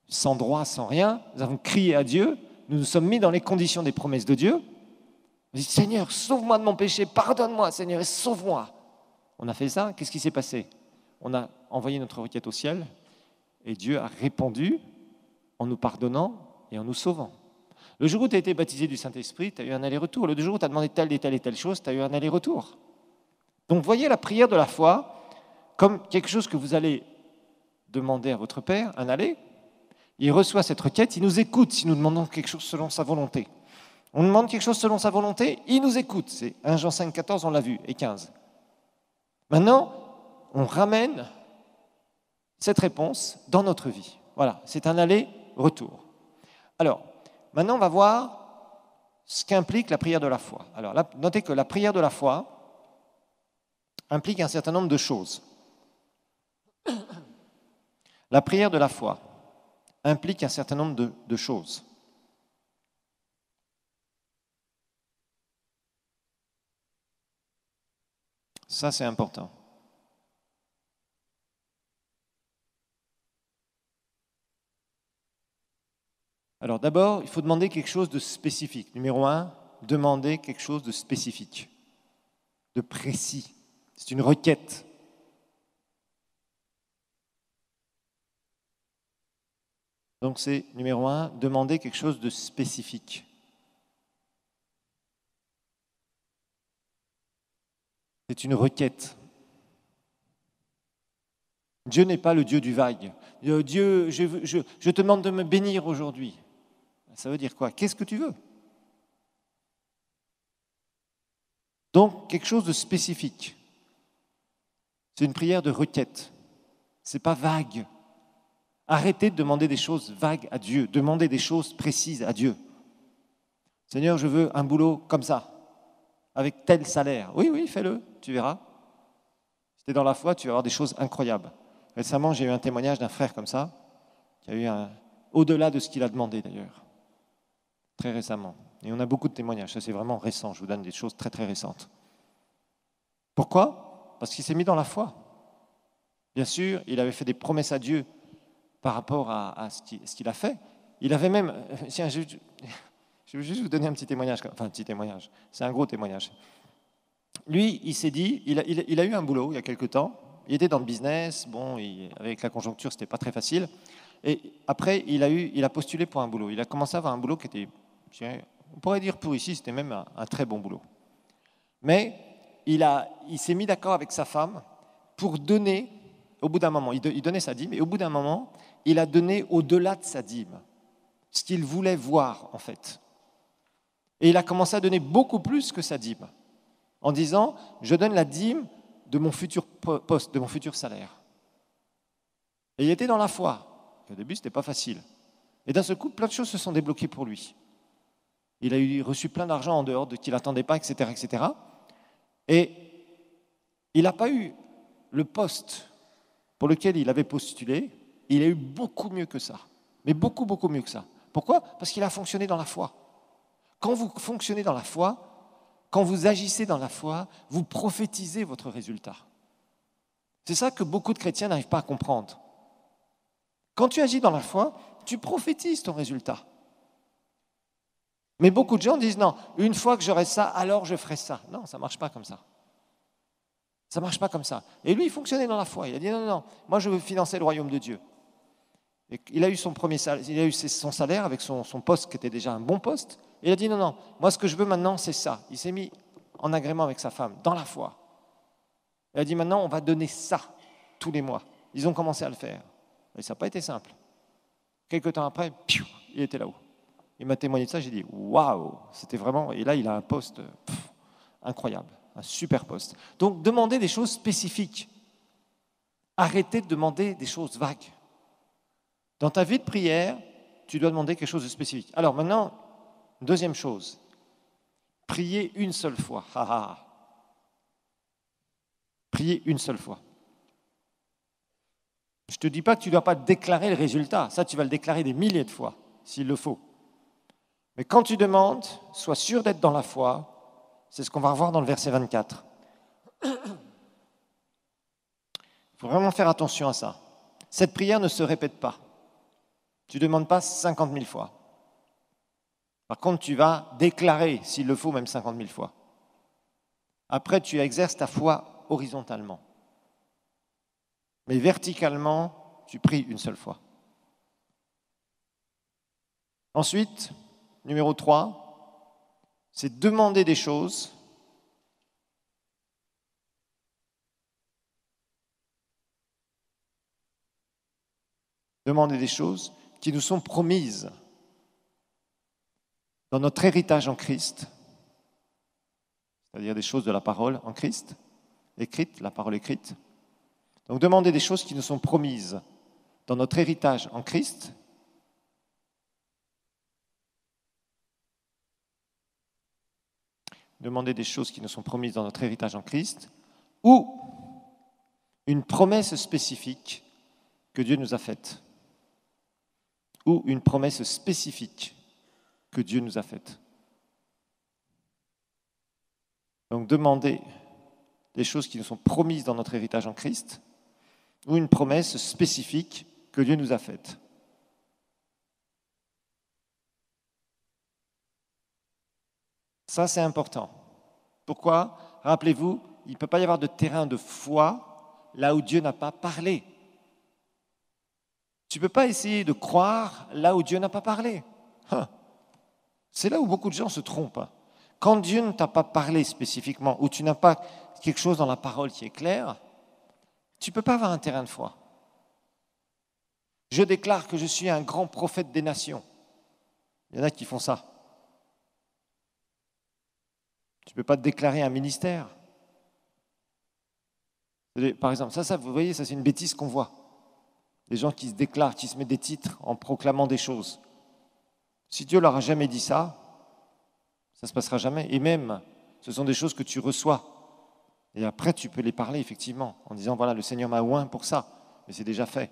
sans droit, sans rien, nous avons crié à Dieu, nous nous sommes mis dans les conditions des promesses de Dieu. On dit, Seigneur, sauve-moi de mon péché, pardonne-moi, Seigneur, et sauve-moi. On a fait ça, qu'est-ce qui s'est passé? On a envoyé notre requête au ciel, et Dieu a répondu en nous pardonnant et en nous sauvant. Le jour où tu as été baptisé du Saint-Esprit, tu as eu un aller-retour. Le jour où tu as demandé telle et telle et telle chose, tu as eu un aller-retour. Donc voyez la prière de la foi comme quelque chose que vous allez demander à votre Père, un aller. Il reçoit cette requête, il nous écoute si nous demandons quelque chose selon sa volonté. On demande quelque chose selon sa volonté, il nous écoute. C'est 1 Jean 5, 14, on l'a vu, et 15. Maintenant, on ramène cette réponse dans notre vie. Voilà, c'est un aller-retour. Alors, maintenant, on va voir ce qu'implique la prière de la foi. Alors, là, notez que la prière de la foi implique un certain nombre de choses. La prière de la foi implique un certain nombre de choses. Ça, c'est important. Alors d'abord, il faut demander quelque chose de spécifique. Numéro 1, demander quelque chose de spécifique, de précis. C'est une requête. Donc c'est, numéro 1, demander quelque chose de spécifique. C'est une requête. Dieu n'est pas le Dieu du vague. Dieu, je te demande de me bénir aujourd'hui. Ça veut dire quoi? Qu'est-ce que tu veux? Donc, quelque chose de spécifique. C'est une prière de requête. Ce n'est pas vague. Arrêtez de demander des choses vagues à Dieu. Demandez des choses précises à Dieu. Seigneur, je veux un boulot comme ça, avec tel salaire. Oui, oui, fais-le, tu verras. Si tu es dans la foi, tu vas avoir des choses incroyables. Récemment, j'ai eu un témoignage d'un frère comme ça, qui a eu au-delà de ce qu'il a demandé d'ailleurs, très récemment. Et on a beaucoup de témoignages, ça c'est vraiment récent, je vous donne des choses très très récentes. Pourquoi? Parce qu'il s'est mis dans la foi. Bien sûr, il avait fait des promesses à Dieu par rapport à ce qu'il a fait. Il avait même... Tiens, je vais juste vous donner un petit témoignage, enfin un petit témoignage, c'est un gros témoignage. Lui, il s'est dit, il a eu un boulot il y a quelque temps, il était dans le business, bon, avec la conjoncture, c'était pas très facile. Et après, il a postulé pour un boulot. Il a commencé à avoir un boulot qui était, on pourrait dire pour ici, c'était même un très bon boulot. Mais il s'est mis d'accord avec sa femme pour donner, au bout d'un moment, il donnait sa dîme, et au bout d'un moment, il a donné au-delà de sa dîme, ce qu'il voulait voir en fait. Et il a commencé à donner beaucoup plus que sa dîme, en disant, je donne la dîme de mon futur poste, de mon futur salaire. Et il était dans la foi. Au début, ce n'était pas facile. Et d'un seul coup, plein de choses se sont débloquées pour lui. Il a reçu plein d'argent en dehors de qu'il n'attendait pas, etc., etc. Et il n'a pas eu le poste pour lequel il avait postulé. Il a eu beaucoup mieux que ça. Mais beaucoup, beaucoup mieux que ça. Pourquoi? Parce qu'il a fonctionné dans la foi. Quand vous fonctionnez dans la foi, quand vous agissez dans la foi, vous prophétisez votre résultat. C'est ça que beaucoup de chrétiens n'arrivent pas à comprendre. Quand tu agis dans la foi, tu prophétises ton résultat. Mais beaucoup de gens disent non, une fois que j'aurai ça, alors je ferai ça. Non, ça ne marche pas comme ça. Ça ne marche pas comme ça. Et lui, il fonctionnait dans la foi. Il a dit non, non, non, moi je veux financer le royaume de Dieu. Et il a eu son premier salaire, il a eu son salaire avec son poste qui était déjà un bon poste. Et il a dit non, non, moi ce que je veux maintenant, c'est ça. Il s'est mis en agrément avec sa femme, dans la foi. Il a dit maintenant, on va donner ça tous les mois. Ils ont commencé à le faire. Et ça n'a pas été simple. Quelques temps après, il était là-haut. Il m'a témoigné de ça, j'ai dit waouh, c'était vraiment. Et là, il a un poste incroyable, un super poste. Donc, demandez des choses spécifiques. Arrêtez de demander des choses vagues. Dans ta vie de prière, tu dois demander quelque chose de spécifique. Alors maintenant, deuxième chose, priez une seule fois. Priez une seule fois. Je ne te dis pas que tu ne dois pas déclarer le résultat. Ça, tu vas le déclarer des milliers de fois, s'il le faut. Mais quand tu demandes, sois sûr d'être dans la foi. C'est ce qu'on va revoir dans le verset 24. Il faut vraiment faire attention à ça. Cette prière ne se répète pas. Tu ne demandes pas 50 000 fois. Par contre, tu vas déclarer, s'il le faut, même 50 000 fois. Après, tu exerces ta foi horizontalement. Mais verticalement, tu pries une seule fois. Ensuite, numéro 3, c'est demander des choses qui nous sont promises dans notre héritage en Christ, c'est-à-dire des choses de la parole en Christ, écrites, la parole écrite. Donc demander des choses qui nous sont promises dans notre héritage en Christ. Demander des choses qui nous sont promises dans notre héritage en Christ, ou une promesse spécifique que Dieu nous a faite. Ou une promesse spécifique que Dieu nous a faite. Donc demander des choses qui nous sont promises dans notre héritage en Christ, ou une promesse spécifique que Dieu nous a faite. Ça, c'est important. Pourquoi? Rappelez-vous, il ne peut pas y avoir de terrain de foi là où Dieu n'a pas parlé. Tu ne peux pas essayer de croire là où Dieu n'a pas parlé. C'est là où beaucoup de gens se trompent. Quand Dieu ne t'a pas parlé spécifiquement, ou tu n'as pas quelque chose dans la parole qui est clair, tu ne peux pas avoir un terrain de foi. Je déclare que je suis un grand prophète des nations. Il y en a qui font ça. Tu ne peux pas te déclarer un ministère. Par exemple, ça, vous voyez, ça c'est une bêtise qu'on voit. Des gens qui se déclarent, qui se mettent des titres en proclamant des choses. Si Dieu leur a jamais dit ça, ça ne se passera jamais. Et même, ce sont des choses que tu reçois. Et après, tu peux les parler, effectivement, en disant, voilà, le Seigneur m'a oint pour ça. Mais c'est déjà fait.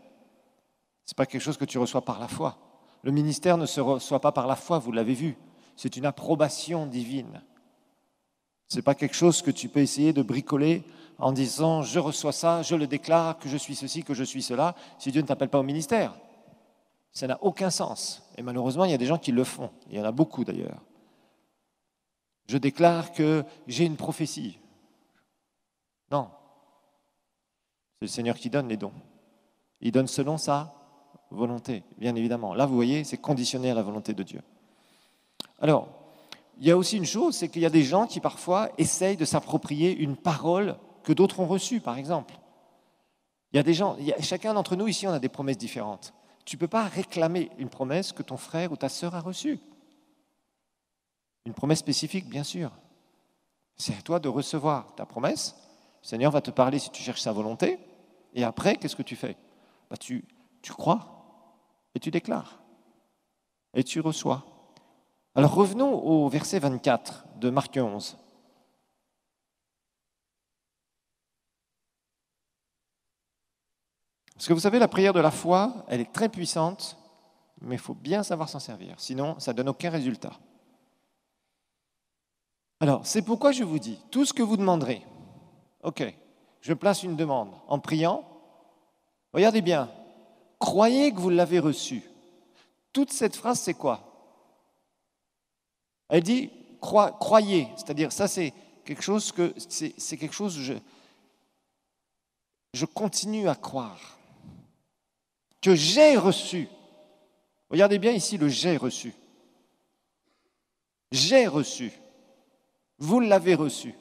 Ce n'est pas quelque chose que tu reçois par la foi. Le ministère ne se reçoit pas par la foi, vous l'avez vu. C'est une approbation divine. Ce n'est pas quelque chose que tu peux essayer de bricoler en disant, je reçois ça, je le déclare, que je suis ceci, que je suis cela, si Dieu ne t'appelle pas au ministère. Ça n'a aucun sens. Et malheureusement, il y a des gens qui le font. Il y en a beaucoup d'ailleurs. Je déclare que j'ai une prophétie. Non. C'est le Seigneur qui donne les dons. Il donne selon sa volonté, bien évidemment. Là, vous voyez, c'est conditionné à la volonté de Dieu. Alors, il y a aussi une chose, c'est qu'il y a des gens qui parfois essayent de s'approprier une parole que d'autres ont reçue, par exemple. Il y a des gens, chacun d'entre nous ici, on a des promesses différentes. Tu ne peux pas réclamer une promesse que ton frère ou ta sœur a reçue. Une promesse spécifique, bien sûr. C'est à toi de recevoir ta promesse. Le Seigneur va te parler si tu cherches sa volonté. Et après, qu'est-ce que tu fais? Tu crois et tu déclares. Et tu reçois. Alors revenons au verset 24 de Marc 11. Parce que vous savez, la prière de la foi, elle est très puissante, mais il faut bien savoir s'en servir. Sinon, ça ne donne aucun résultat. Alors, c'est pourquoi je vous dis, tout ce que vous demanderez, ok, je place une demande en priant, regardez bien, croyez que vous l'avez reçu. Toute cette phrase, c'est quoi? Elle dit, croyez, c'est-à-dire, ça c'est quelque chose que, c'est quelque chose où je continue à croire, que j'ai reçu. Regardez bien ici le j'ai reçu. J'ai reçu. Vous l'avez reçu.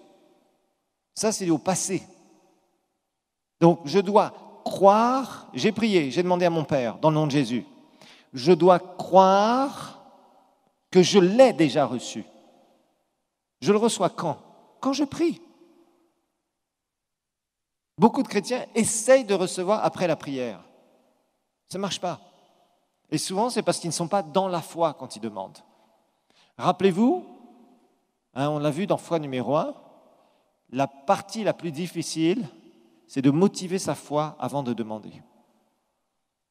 Ça, c'est au passé. Donc, je dois croire, j'ai prié, j'ai demandé à mon Père, dans le nom de Jésus, je dois croire que je l'ai déjà reçu. Je le reçois quand? Quand je prie. Beaucoup de chrétiens essayent de recevoir après la prière. Ça ne marche pas. Et souvent, c'est parce qu'ils ne sont pas dans la foi quand ils demandent. Rappelez-vous, on l'a vu dans foi numéro 1, la partie la plus difficile, c'est de motiver sa foi avant de demander.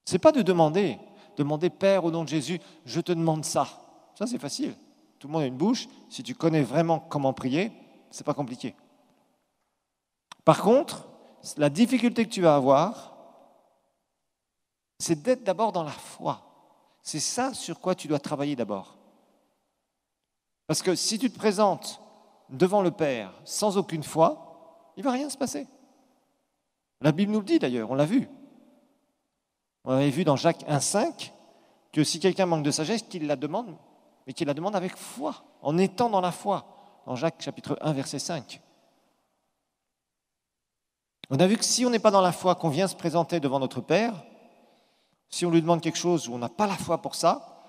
Ce n'est pas de demander Père, au nom de Jésus, je te demande ça. Ça, c'est facile. Tout le monde a une bouche. Si tu connais vraiment comment prier, ce n'est pas compliqué. Par contre, la difficulté que tu vas avoir, c'est d'être d'abord dans la foi. C'est ça sur quoi tu dois travailler d'abord. Parce que si tu te présentes devant le Père sans aucune foi, il ne va rien se passer. La Bible nous le dit d'ailleurs, on l'a vu. On avait vu dans Jacques 1,5 que si quelqu'un manque de sagesse, qu'il la demande, mais qu'il la demande avec foi, en étant dans la foi. Dans Jacques chapitre 1, verset 5. On a vu que si on n'est pas dans la foi, qu'on vient se présenter devant notre Père, si on lui demande quelque chose où on n'a pas la foi pour ça,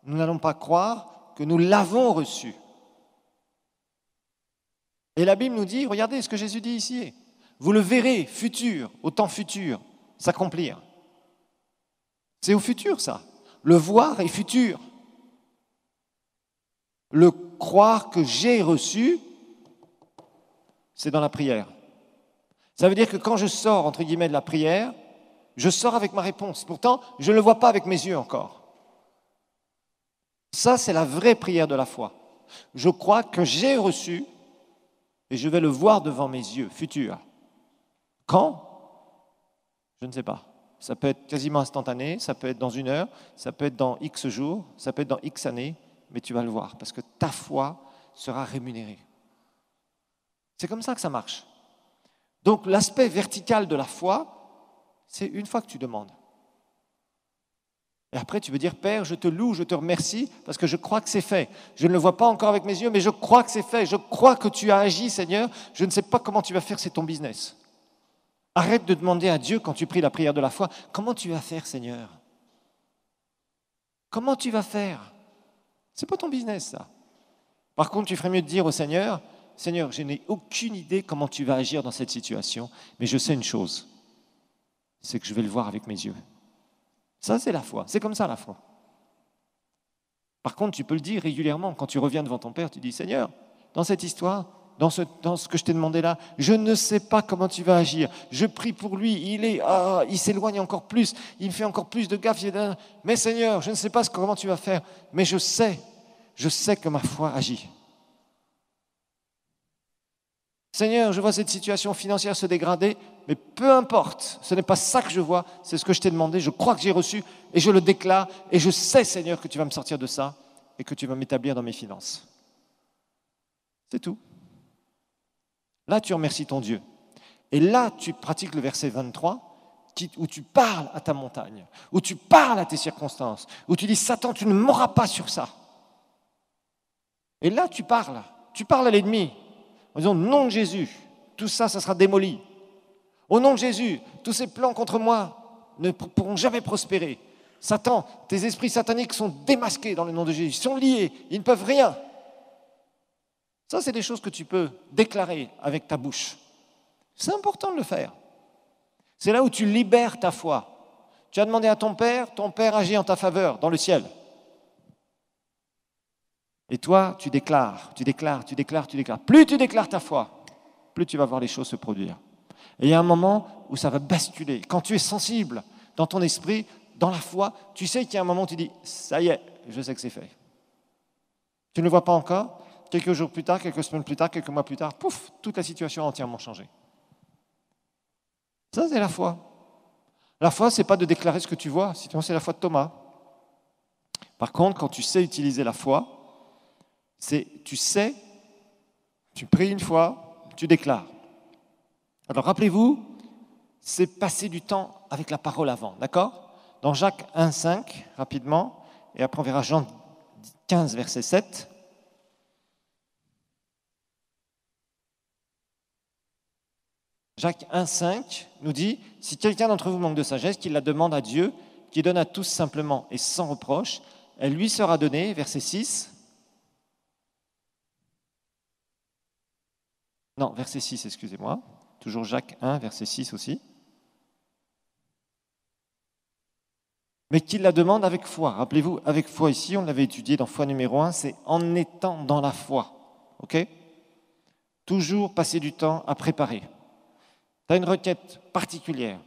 nous n'allons pas croire que nous l'avons reçu. Et la Bible nous dit, regardez ce que Jésus dit ici, vous le verrez, futur, au temps futur, s'accomplir. C'est au futur ça. Le voir est futur. Le croire que j'ai reçu, c'est dans la prière. Ça veut dire que quand je sors, entre guillemets, de la prière, je sors avec ma réponse. Pourtant, je ne le vois pas avec mes yeux encore. Ça, c'est la vraie prière de la foi. Je crois que j'ai reçu et je vais le voir devant mes yeux, futur. Quand? Je ne sais pas. Ça peut être quasiment instantané, ça peut être dans 1 heure, ça peut être dans X jours, ça peut être dans X années, mais tu vas le voir parce que ta foi sera rémunéré. C'est comme ça que ça marche. Donc l'aspect vertical de la foi, c'est une fois que tu demandes. Et après, tu veux dire, Père, je te loue, je te remercie, parce que je crois que c'est fait. Je ne le vois pas encore avec mes yeux, mais je crois que c'est fait. Je crois que tu as agi, Seigneur. Je ne sais pas comment tu vas faire, c'est ton business. Arrête de demander à Dieu, quand tu pries la prière de la foi, comment tu vas faire, Seigneur? Comment tu vas faire? C'est pas ton business, ça. Par contre, tu ferais mieux de dire au Seigneur, Seigneur, je n'ai aucune idée comment tu vas agir dans cette situation, mais je sais une chose, c'est que je vais le voir avec mes yeux. Ça, c'est la foi. C'est comme ça, la foi. Par contre, tu peux le dire régulièrement. Quand tu reviens devant ton Père, tu dis, Seigneur, dans cette histoire, dans ce que je t'ai demandé là, je ne sais pas comment tu vas agir. Je prie pour lui, il s'éloigne encore plus, il me fait encore plus de gaffe. Mais Seigneur, je ne sais pas comment tu vas faire, mais je sais que ma foi agit. Seigneur, je vois cette situation financière se dégrader, mais peu importe, ce n'est pas ça que je vois, c'est ce que je t'ai demandé, je crois que j'ai reçu, et je le déclare, et je sais, Seigneur, que tu vas me sortir de ça, et que tu vas m'établir dans mes finances. C'est tout. Là, tu remercies ton Dieu. Et là, tu pratiques le verset 23, où tu parles à ta montagne, où tu parles à tes circonstances, où tu dis, Satan, tu ne m'auras pas sur ça. Et là, tu parles à l'ennemi, en disant, au nom de Jésus, tout ça, ça sera démoli. Au nom de Jésus, tous ces plans contre moi ne pourront jamais prospérer. Satan, tes esprits sataniques sont démasqués dans le nom de Jésus, ils sont liés, ils ne peuvent rien. Ça, c'est des choses que tu peux déclarer avec ta bouche. C'est important de le faire. C'est là où tu libères ta foi. Tu as demandé à ton Père agit en ta faveur dans le ciel. Et toi, tu déclares. Plus tu déclares ta foi, plus tu vas voir les choses se produire. Et il y a un moment où ça va basculer. Quand tu es sensible dans ton esprit, dans la foi, tu sais qu'il y a un moment où tu dis, ça y est, je sais que c'est fait. Tu ne le vois pas encore, quelques jours plus tard, quelques semaines plus tard, quelques mois plus tard, pouf, toute la situation a entièrement changé. Ça, c'est la foi. La foi, ce n'est pas de déclarer ce que tu vois, sinon c'est la foi de Thomas. Par contre, quand tu sais utiliser la foi, tu sais, tu pries une fois, tu déclares. Alors rappelez-vous, c'est passer du temps avec la parole avant, d'accord? Dans Jacques 1,5, rapidement, et après on verra Jean 15, verset 7. Jacques 1,5 nous dit, si quelqu'un d'entre vous manque de sagesse, qu'il la demande à Dieu, qui donne à tous simplement et sans reproche, elle lui sera donnée, verset 6. Non, verset 6, excusez-moi. Toujours Jacques 1, verset 6 aussi. Mais qu'il la demande avec foi. Rappelez-vous, avec foi ici, on l'avait étudié dans foi numéro 1, c'est en étant dans la foi. OK? Toujours passer du temps à préparer. Tu as une requête particulière.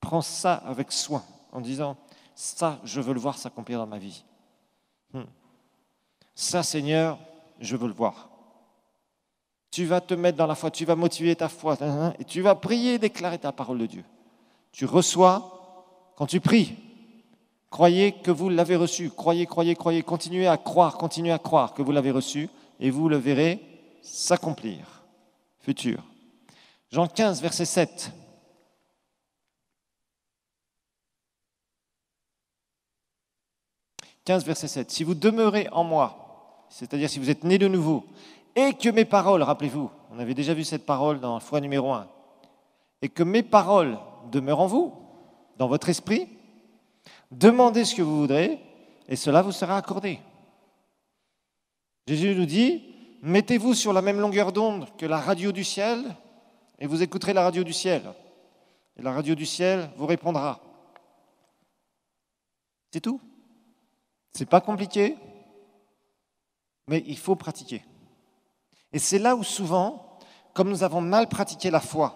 Prends ça avec soin, en disant, ça, je veux le voir s'accomplir dans ma vie. Ça, Seigneur, je veux le voir. Tu vas te mettre dans la foi, tu vas motiver ta foi, et tu vas prier et déclarer ta parole de Dieu. Tu reçois, quand tu pries, croyez que vous l'avez reçu, croyez, continuez à croire que vous l'avez reçu, et vous le verrez s'accomplir. Futur. Jean 15, verset 7. « 15, verset 7. Si vous demeurez en moi, c'est-à-dire si vous êtes nés de nouveau, et que mes paroles, rappelez-vous, on avait déjà vu cette parole dans foi numéro 1, et que mes paroles demeurent en vous, dans votre esprit, demandez ce que vous voudrez, et cela vous sera accordé. » Jésus nous dit, mettez-vous sur la même longueur d'onde que la radio du ciel, et vous écouterez la radio du ciel. Et la radio du ciel vous répondra. C'est tout. C'est pas compliqué, mais il faut pratiquer. Et c'est là où souvent, comme nous avons mal pratiqué la foi,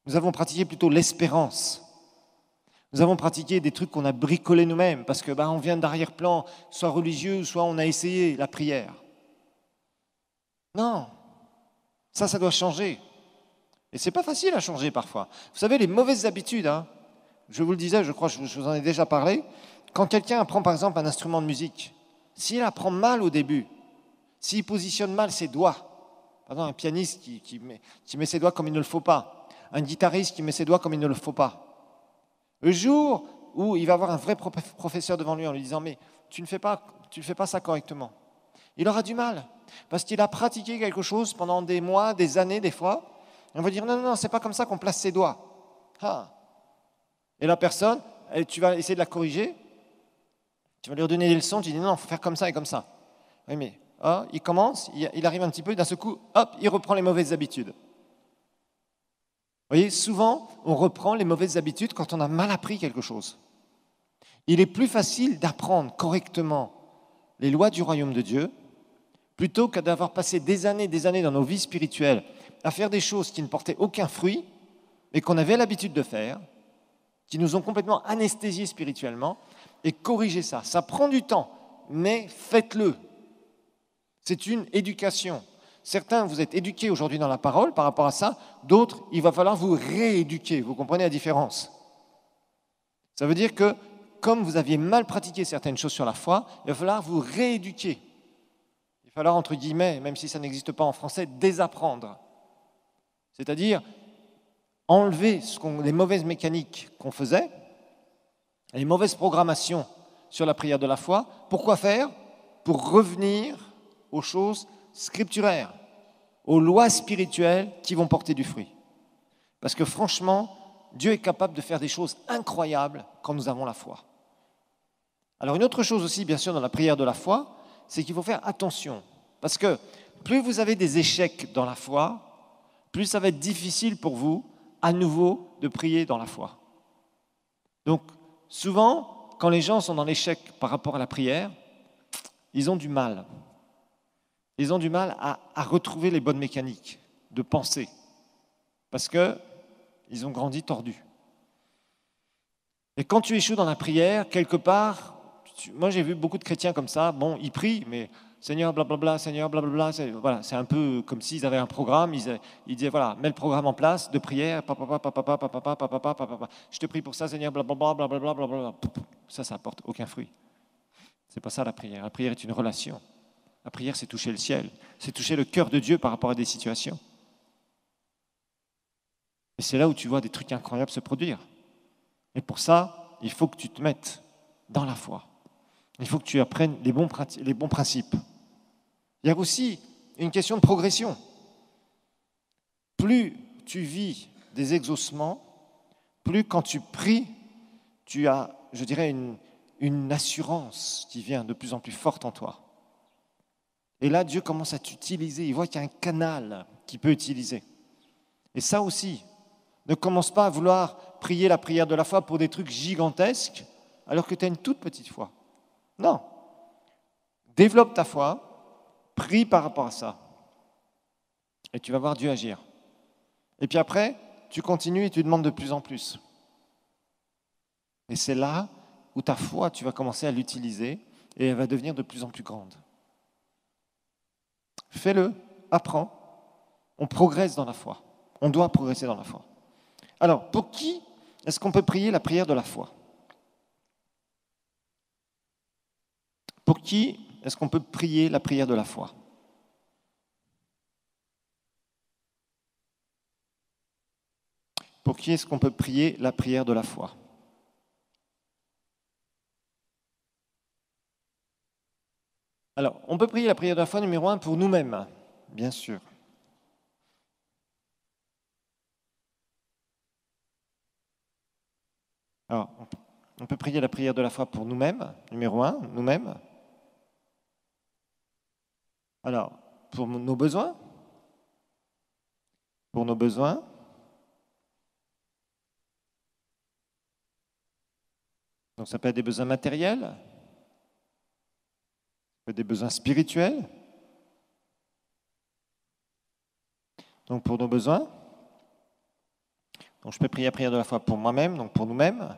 nous avons pratiqué plutôt l'espérance. Nous avons pratiqué des trucs qu'on a bricolés nous-mêmes, parce que on vient d'arrière-plan, soit religieux, soit on a essayé la prière. Non, ça doit changer. Et c'est pas facile à changer parfois. Vous savez, les mauvaises habitudes, je vous le disais, je crois que je vous en ai déjà parlé, quand quelqu'un apprend par exemple un instrument de musique, s'il apprend mal au début, s'il positionne mal ses doigts, par exemple un pianiste qui met ses doigts comme il ne le faut pas, un guitariste qui met ses doigts comme il ne le faut pas, le jour où il va avoir un vrai professeur devant lui en lui disant « mais tu ne fais pas ça correctement », il aura du mal, parce qu'il a pratiqué quelque chose pendant des mois, des années, des fois. On va dire, non, non, non, c'est pas comme ça qu'on place ses doigts. Ah. Et la personne, tu vas essayer de la corriger, tu vas lui redonner des leçons, tu dis, non, non, il faut faire comme ça et comme ça. Oui, mais il commence, il arrive un petit peu, d'un seul coup, hop, il reprend les mauvaises habitudes. Vous voyez, souvent, on reprend les mauvaises habitudes quand on a mal appris quelque chose. Il est plus facile d'apprendre correctement les lois du royaume de Dieu plutôt que d'avoir passé des années dans nos vies spirituelles à faire des choses qui ne portaient aucun fruit, mais qu'on avait l'habitude de faire, qui nous ont complètement anesthésiés spirituellement, et corriger ça. Ça prend du temps, mais faites-le. C'est une éducation. Certains, vous êtes éduqués aujourd'hui dans la parole par rapport à ça, d'autres, il va falloir vous rééduquer. Vous comprenez la différence? Ça veut dire que, comme vous aviez mal pratiqué certaines choses sur la foi, il va falloir vous rééduquer. Il va falloir, entre guillemets, même si ça n'existe pas en français, désapprendre. C'est-à-dire enlever les mauvaises mécaniques qu'on faisait, les mauvaises programmations sur la prière de la foi. Pourquoi faire? Pour revenir aux choses scripturaires, aux lois spirituelles qui vont porter du fruit. Parce que franchement, Dieu est capable de faire des choses incroyables quand nous avons la foi. Alors une autre chose aussi, bien sûr, dans la prière de la foi, c'est qu'il faut faire attention. Parce que plus vous avez des échecs dans la foi, plus ça va être difficile pour vous, à nouveau, de prier dans la foi. Donc, souvent, quand les gens sont dans l'échec par rapport à la prière, ils ont du mal. Ils ont du mal à retrouver les bonnes mécaniques de pensée. Parce qu'ils ont grandi tordus. Et quand tu échoues dans la prière, quelque part, moi j'ai vu beaucoup de chrétiens comme ça, bon, ils prient, mais Seigneur, blablabla, Seigneur, blablabla, voilà, c'est un peu comme s'ils avaient un programme, ils disaient, voilà, mets le programme en place de prière, je te prie pour ça, Seigneur, blablabla, blablabla, blablabla. Ça apporte aucun fruit. C'est pas ça la prière. La prière est une relation. La prière, c'est toucher le ciel, c'est toucher le cœur de Dieu par rapport à des situations. Et c'est là où tu vois des trucs incroyables se produire. Et pour ça, il faut que tu te mettes dans la foi. Il faut que tu apprennes les bons principes. Il y a aussi une question de progression. Plus tu vis des exaucements, plus quand tu pries, tu as, je dirais, une assurance qui vient de plus en plus forte en toi. Et là, Dieu commence à t'utiliser. Il voit qu'il y a un canal qu'il peut utiliser. Et ça aussi, ne commence pas à vouloir prier la prière de la foi pour des trucs gigantesques, alors que tu as une toute petite foi. Non. Développe ta foi, prie par rapport à ça. Et tu vas voir Dieu agir. Et puis après, tu continues et tu demandes de plus en plus. Et c'est là où ta foi, tu vas commencer à l'utiliser et elle va devenir de plus en plus grande. Fais-le, apprends. On progresse dans la foi. On doit progresser dans la foi. Alors, pour qui est-ce qu'on peut prier la prière de la foi? Pour qui est-ce qu'on peut prier la prière de la foi? Pour qui est-ce qu'on peut prier la prière de la foi? Alors, on peut prier la prière de la foi numéro 1 pour nous-mêmes, bien sûr. Alors, on peut prier la prière de la foi pour nous-mêmes, numéro 1, nous-mêmes. Alors, pour nos besoins. Pour nos besoins. Donc ça peut être des besoins matériels, ça peut être des besoins spirituels. Donc pour nos besoins. Donc je peux prier la prière de la foi pour moi-même, donc pour nous-mêmes.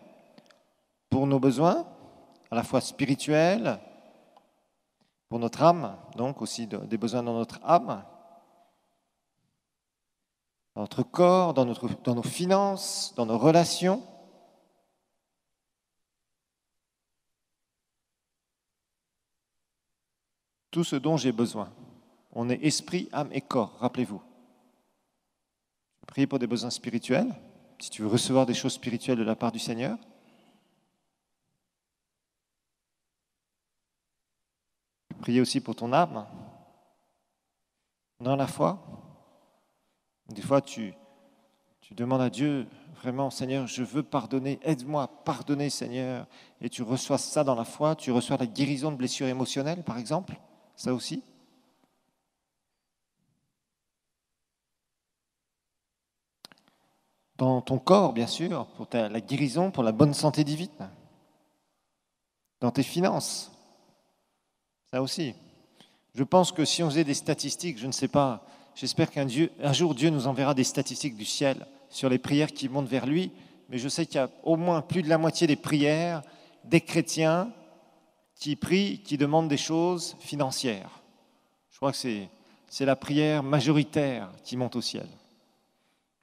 Pour nos besoins, à la fois spirituels, pour notre âme, donc aussi des besoins dans notre âme, dans notre corps, dans nos finances, dans nos relations. Tout ce dont j'ai besoin. On est esprit, âme et corps, rappelez-vous. Priez pour des besoins spirituels, si tu veux recevoir des choses spirituelles de la part du Seigneur. Priez aussi pour ton âme, dans la foi. Des fois, tu demandes à Dieu, vraiment, Seigneur, je veux pardonner, aide-moi à pardonner, Seigneur. Et tu reçois ça dans la foi, tu reçois la guérison de blessures émotionnelles, par exemple, ça aussi. Dans ton corps, bien sûr, pour la guérison, pour la bonne santé divine. Dans tes finances, ça aussi. Je pense que si on faisait des statistiques, je ne sais pas, j'espère qu'un jour Dieu nous enverra des statistiques du ciel sur les prières qui montent vers lui, mais je sais qu'il y a au moins plus de la moitié des prières des chrétiens qui prient, qui demandent des choses financières. Je crois que c'est la prière majoritaire qui monte au ciel.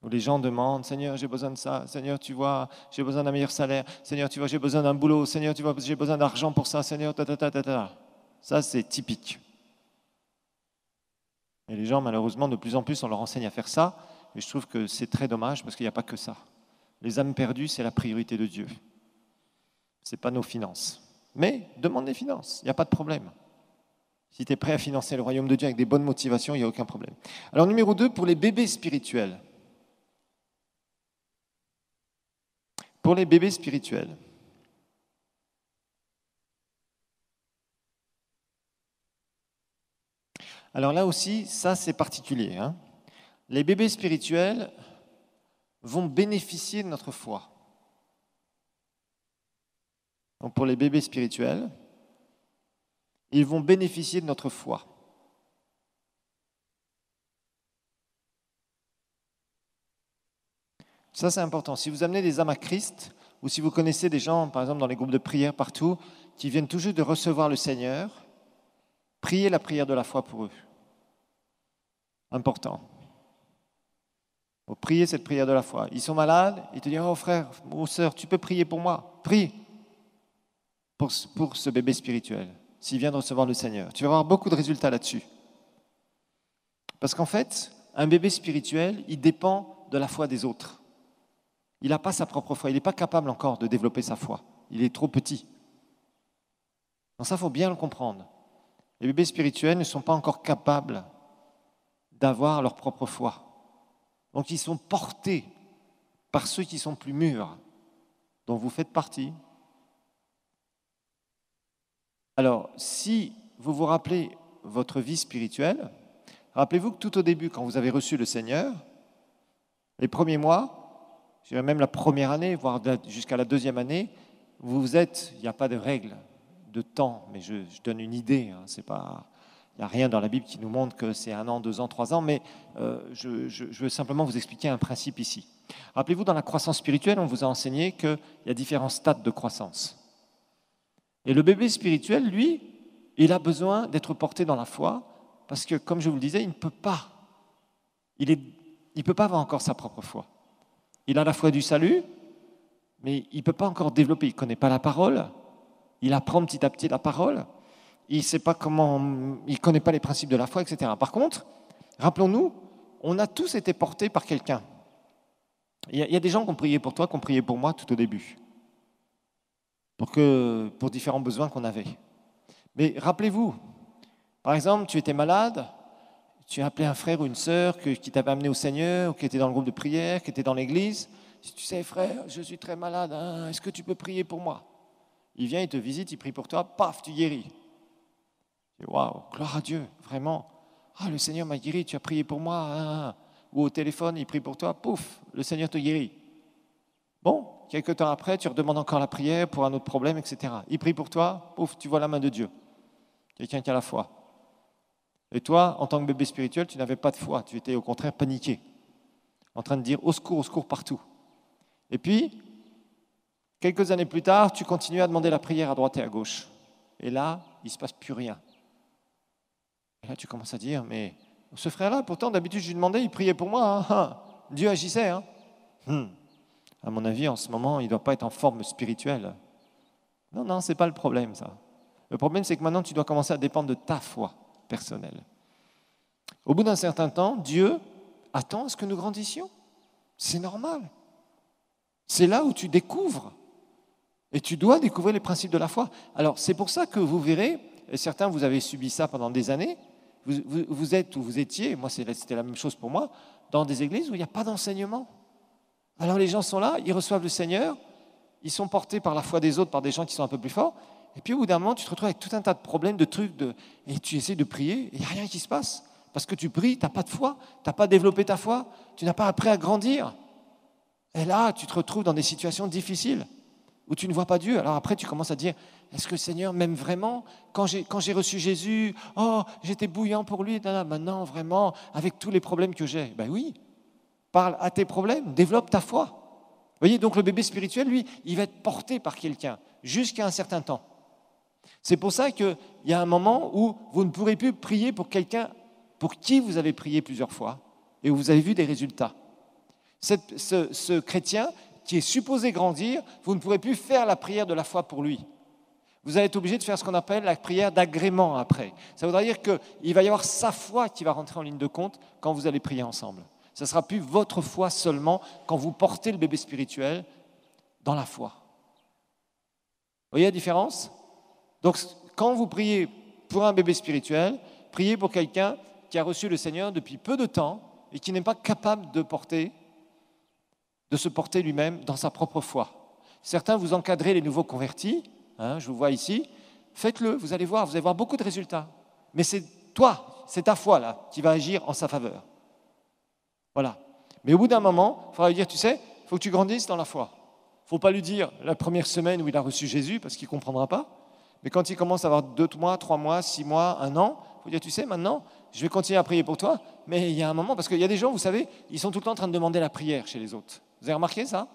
Où les gens demandent, Seigneur, j'ai besoin de ça, Seigneur, tu vois, j'ai besoin d'un meilleur salaire, Seigneur, tu vois, j'ai besoin d'un boulot, Seigneur, tu vois, j'ai besoin d'argent pour ça, Seigneur, ta. Ça, c'est typique. Et les gens, malheureusement, de plus en plus, on leur enseigne à faire ça, et je trouve que c'est très dommage parce qu'il n'y a pas que ça. Les âmes perdues, c'est la priorité de Dieu. Ce n'est pas nos finances. Mais demande des finances, il n'y a pas de problème. Si tu es prêt à financer le royaume de Dieu avec des bonnes motivations, il n'y a aucun problème. Alors, numéro 2, pour les bébés spirituels. Pour les bébés spirituels. Alors là aussi, ça c'est particulier. Les bébés spirituels vont bénéficier de notre foi. Donc pour les bébés spirituels, ils vont bénéficier de notre foi. Ça, c'est important. Si vous amenez des âmes à Christ, ou si vous connaissez des gens, par exemple dans les groupes de prière partout, qui viennent tout juste de recevoir le Seigneur, priez la prière de la foi pour eux. Important. Faut prier cette prière de la foi. Ils sont malades, ils te disent, oh frère, oh sœur, tu peux prier pour moi. Prie pour ce bébé spirituel, s'il vient de recevoir le Seigneur. Tu vas avoir beaucoup de résultats là-dessus. Parce qu'en fait, un bébé spirituel, il dépend de la foi des autres. Il n'a pas sa propre foi. Il n'est pas capable encore de développer sa foi. Il est trop petit. Donc ça, il faut bien le comprendre. Les bébés spirituels ne sont pas encore capables d'avoir leur propre foi. Donc ils sont portés par ceux qui sont plus mûrs, dont vous faites partie. Alors, si vous vous rappelez votre vie spirituelle, rappelez-vous que tout au début, quand vous avez reçu le Seigneur, les premiers mois, je dirais même la première année, voire jusqu'à la deuxième année, vous êtes, il n'y a pas de règle de temps, mais je donne une idée, c'est pas, il n'y a rien dans la Bible qui nous montre que c'est 1 an, 2 ans, 3 ans, mais je veux simplement vous expliquer un principe ici. Rappelez-vous, dans la croissance spirituelle, on vous a enseigné qu'il y a différents stades de croissance. Et le bébé spirituel, lui, il a besoin d'être porté dans la foi, parce que, comme je vous le disais, il ne peut pas. Il peut pas avoir encore sa propre foi. Il a la foi du salut, mais il ne peut pas encore développer. Il ne connaît pas la parole. Il apprend petit à petit la parole. Il ne sait pas comment, il connaît pas les principes de la foi, etc. Par contre, rappelons-nous, on a tous été portés par quelqu'un. Il y a des gens qui ont prié pour toi, qui ont prié pour moi tout au début, pour différents besoins qu'on avait. Mais rappelez-vous, par exemple, tu étais malade, tu as appelé un frère ou une sœur qui t'avait amené au Seigneur, ou qui était dans le groupe de prière, qui était dans l'église. Si tu sais, frère, je suis très malade, est-ce que tu peux prier pour moi? Il vient, il te visite, il prie pour toi, paf, tu guéris. Waouh, gloire à Dieu, vraiment. Ah, le Seigneur m'a guéri, tu as prié pour moi. Ou au téléphone, il prie pour toi, pouf, le Seigneur te guérit. Bon, quelques temps après, tu redemandes encore la prière pour un autre problème, etc. Il prie pour toi, pouf, tu vois la main de Dieu. Quelqu'un qui a la foi. Et toi, en tant que bébé spirituel, tu n'avais pas de foi. Tu étais au contraire paniqué, en train de dire au secours partout. Et puis, quelques années plus tard, tu continues à demander la prière à droite et à gauche. Et là, il ne se passe plus rien. Et là, tu commences à dire, mais ce frère-là, pourtant, d'habitude, je lui demandais, il priait pour moi. Dieu agissait. À mon avis, en ce moment, il ne doit pas être en forme spirituelle. Non, ce n'est pas le problème, ça. Le problème, c'est que maintenant, tu dois commencer à dépendre de ta foi personnelle. Au bout d'un certain temps, Dieu attend à ce que nous grandissions. C'est normal. C'est là où tu découvres. Et tu dois découvrir les principes de la foi. Alors, c'est pour ça que vous verrez, et certains, vous avez subi ça pendant des années, vous êtes ou vous étiez, moi c'était la même chose pour moi, dans des églises où il n'y a pas d'enseignement. Alors les gens sont là, ils reçoivent le Seigneur, ils sont portés par la foi des autres, par des gens qui sont un peu plus forts, et puis au bout d'un moment, tu te retrouves avec tout un tas de problèmes, de trucs, et tu essaies de prier, et il n'y a rien qui se passe. Parce que tu pries, tu n'as pas de foi, tu n'as pas développé ta foi, tu n'as pas appris à grandir. Et là, tu te retrouves dans des situations difficiles où tu ne vois pas Dieu. Alors après, tu commences à dire, est-ce que le Seigneur m'aime vraiment? Quand j'ai reçu Jésus, oh, j'étais bouillant pour lui. Maintenant, vraiment, avec tous les problèmes que j'ai. Ben oui, parle à tes problèmes, développe ta foi. Vous voyez, donc le bébé spirituel, lui, il va être porté par quelqu'un jusqu'à un certain temps. C'est pour ça qu'il y a un moment où vous ne pourrez plus prier pour quelqu'un pour qui vous avez prié plusieurs fois et où vous avez vu des résultats. Ce chrétien qui est supposé grandir, vous ne pourrez plus faire la prière de la foi pour lui. Vous allez être obligé de faire ce qu'on appelle la prière d'agrément après. Ça voudra dire qu'il va y avoir sa foi qui va rentrer en ligne de compte quand vous allez prier ensemble. Ce ne sera plus votre foi seulement quand vous portez le bébé spirituel dans la foi. Vous voyez la différence? Donc, quand vous priez pour un bébé spirituel, priez pour quelqu'un qui a reçu le Seigneur depuis peu de temps et qui n'est pas capable de se porter lui-même dans sa propre foi. Certains, vous encadrez les nouveaux convertis, je vous vois ici, faites-le, vous allez voir beaucoup de résultats. Mais c'est toi, c'est ta foi là, qui va agir en sa faveur. Voilà. Mais au bout d'un moment, il faudra lui dire, tu sais, il faut que tu grandisses dans la foi. Il ne faut pas lui dire la première semaine où il a reçu Jésus, parce qu'il ne comprendra pas. Mais quand il commence à avoir 2 mois, 3 mois, 6 mois, 1 an, il faut dire, tu sais, maintenant, je vais continuer à prier pour toi, mais il y a un moment, parce qu'il y a des gens, vous savez, ils sont tout le temps en train de demander la prière chez les autres. Vous avez remarqué ça?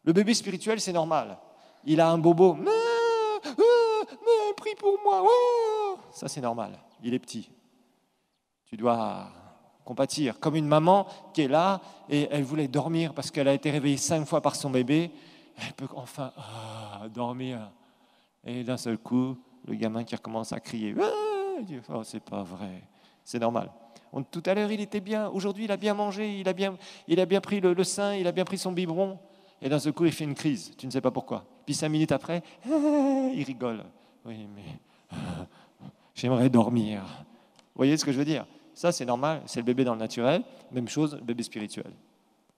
Le bébé spirituel, c'est normal. Il a un bobo. Mais prie pour moi. Ça, c'est normal. Il est petit. Tu dois compatir. Comme une maman qui est là et elle voulait dormir parce qu'elle a été réveillée 5 fois par son bébé. Elle peut enfin dormir. Et d'un seul coup, le gamin qui recommence à crier. Oh, c'est pas vrai. C'est normal. Tout à l'heure, il était bien. Aujourd'hui, il a bien mangé. Il a bien pris le sein. Il a bien pris son biberon. Et d'un seul coup, il fait une crise. Tu ne sais pas pourquoi. Puis 5 minutes après, il rigole. Oui, mais j'aimerais dormir. Vous voyez ce que je veux dire? Ça, c'est normal. C'est le bébé dans le naturel. Même chose, le bébé spirituel.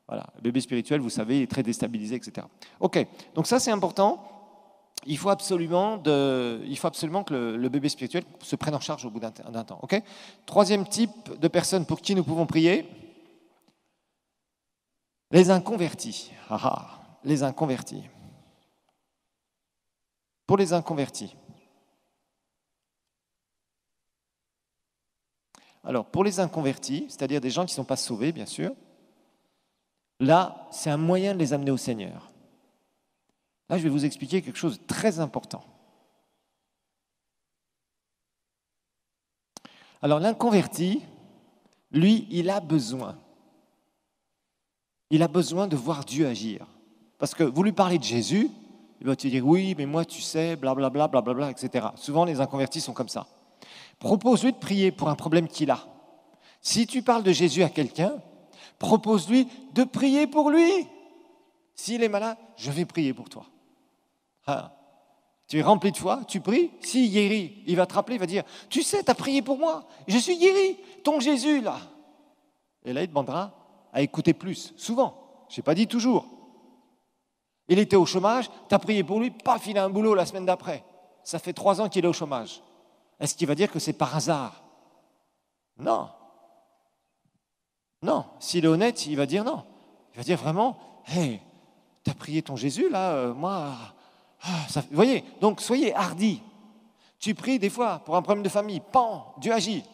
Voilà. Le bébé spirituel, vous savez, il est très déstabilisé, etc. OK. Donc ça, c'est important. Il faut absolument que le bébé spirituel se prenne en charge au bout d'un temps. Okay? Troisième type de personnes pour qui nous pouvons prier, les inconvertis. Les inconvertis. Pour les inconvertis. Alors, pour les inconvertis, c'est-à-dire des gens qui ne sont pas sauvés, bien sûr, là, c'est un moyen de les amener au Seigneur. Là, je vais vous expliquer quelque chose de très important. Alors, l'inconverti, lui, il a besoin de voir Dieu agir. Parce que vous lui parlez de Jésus, il va te dire, oui, mais moi, tu sais, blablabla, blablabla, etc. Souvent, les inconvertis sont comme ça. Propose-lui de prier pour un problème qu'il a. Si tu parles de Jésus à quelqu'un, propose-lui de prier pour lui. S'il est malade, je vais prier pour toi. Tu es rempli de foi, tu pries, s'il guérit, il va te rappeler, il va dire, tu sais, tu as prié pour moi, je suis guéri, ton Jésus là. Et là, il demandera à écouter plus, souvent, je n'ai pas dit toujours. Il était au chômage, tu as prié pour lui, paf, il a un boulot la semaine d'après. Ça fait 3 ans qu'il est au chômage. Est-ce qu'il va dire que c'est par hasard? Non. Non, s'il est honnête, il va dire non. Il va dire vraiment, hey, tu as prié ton Jésus là, moi... vous voyez, donc soyez hardis. Tu pries des fois pour un problème de famille, pan, Dieu agit.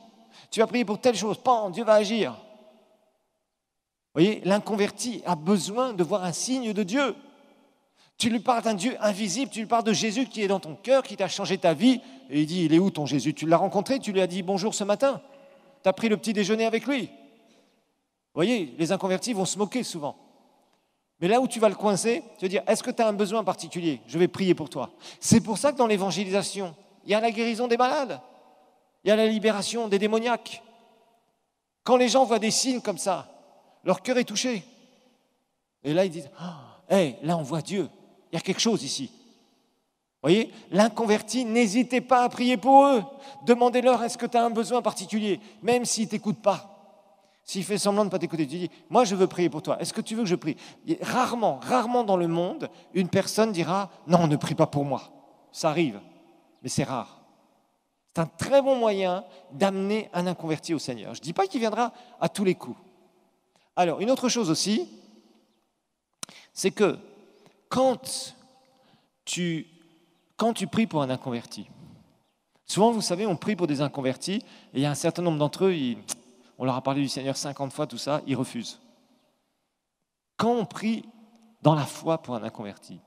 Tu vas prier pour telle chose, pan, Dieu va agir. Vous voyez, l'inconverti a besoin de voir un signe de Dieu. Tu lui parles d'un Dieu invisible, tu lui parles de Jésus qui est dans ton cœur, qui t'a changé ta vie, et il dit, il est où ton Jésus? Tu l'as rencontré, tu lui as dit bonjour ce matin, tu as pris le petit déjeuner avec lui. Vous voyez, les inconvertis vont se moquer souvent. Mais là où tu vas le coincer, tu vas dire, est-ce que tu as un besoin particulier? Je vais prier pour toi. C'est pour ça que dans l'évangélisation, il y a la guérison des malades, il y a la libération des démoniaques. Quand les gens voient des signes comme ça, leur cœur est touché. Et là, ils disent, hey, là, on voit Dieu. Il y a quelque chose ici. Vous voyez, l'inconverti, n'hésitez pas à prier pour eux. Demandez-leur, est-ce que tu as un besoin particulier, même s'ils ne t'écoutent pas. S'il fait semblant de ne pas t'écouter, tu dis, moi je veux prier pour toi. Est-ce que tu veux que je prie? Rarement dans le monde, une personne dira, non, ne prie pas pour moi. Ça arrive, mais c'est rare. C'est un très bon moyen d'amener un inconverti au Seigneur. Je ne dis pas qu'il viendra à tous les coups. Alors, une autre chose aussi, c'est que quand tu pries pour un inconverti, souvent, vous savez, on prie pour des inconvertis, et il y a un certain nombre d'entre eux, on leur a parlé du Seigneur 50 fois, tout ça, ils refusent. Quand on prie dans la foi pour un inconverti,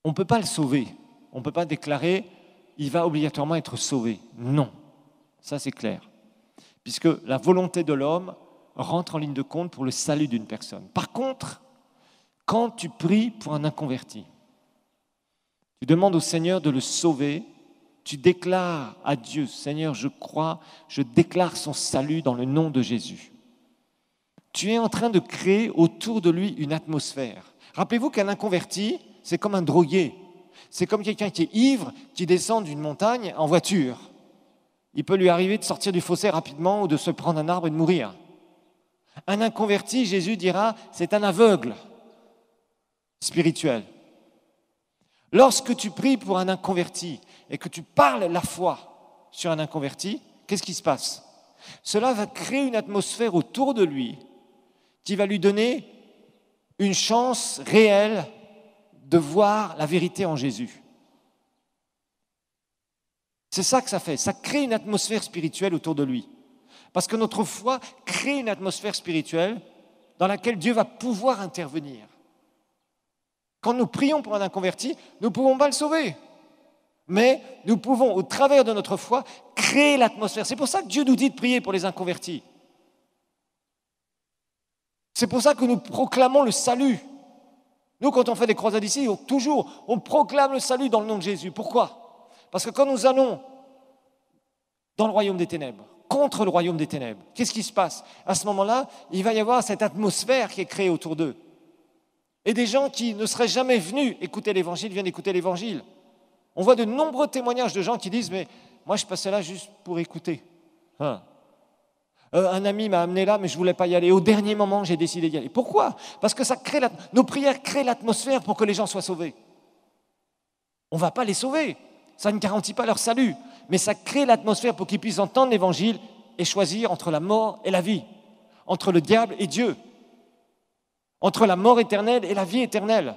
on ne peut pas le sauver. On ne peut pas déclarer « il va obligatoirement être sauvé ». Non, ça c'est clair. Puisque la volonté de l'homme rentre en ligne de compte pour le salut d'une personne. Par contre, quand tu pries pour un inconverti, tu demandes au Seigneur de le sauver, tu déclares à Dieu, Seigneur, je crois, je déclare son salut dans le nom de Jésus. Tu es en train de créer autour de lui une atmosphère. Rappelez-vous qu'un inconverti, c'est comme un drogué. C'est comme quelqu'un qui est ivre, qui descend d'une montagne en voiture. Il peut lui arriver de sortir du fossé rapidement ou de se prendre un arbre et de mourir. Un inconverti, Jésus dira, c'est un aveugle spirituel. Lorsque tu pries pour un inconverti et que tu parles la foi sur un inconverti, qu'est-ce qui se passe? Cela va créer une atmosphère autour de lui qui va lui donner une chance réelle de voir la vérité en Jésus. C'est ça que ça fait. Ça crée une atmosphère spirituelle autour de lui. Parce que notre foi crée une atmosphère spirituelle dans laquelle Dieu va pouvoir intervenir. Quand nous prions pour un inconverti, nous ne pouvons pas le sauver. Mais nous pouvons, au travers de notre foi, créer l'atmosphère. C'est pour ça que Dieu nous dit de prier pour les inconvertis. C'est pour ça que nous proclamons le salut. Nous, quand on fait des croisades ici, on proclame le salut dans le nom de Jésus. Pourquoi? Parce que quand nous allons dans le royaume des ténèbres, contre le royaume des ténèbres, qu'est-ce qui se passe? À ce moment-là, il va y avoir cette atmosphère qui est créée autour d'eux. Et des gens qui ne seraient jamais venus écouter l'Évangile viennent écouter l'Évangile. On voit de nombreux témoignages de gens qui disent « mais moi je passais là juste pour écouter ». Un ami m'a amené là, mais je ne voulais pas y aller. Au dernier moment, j'ai décidé d'y aller. Pourquoi? Parce que nos prières créent l'atmosphère pour que les gens soient sauvés. On ne va pas les sauver. Ça ne garantit pas leur salut. Mais ça crée l'atmosphère pour qu'ils puissent entendre l'Évangile et choisir entre la mort et la vie, entre le diable et Dieu, entre la mort éternelle et la vie éternelle.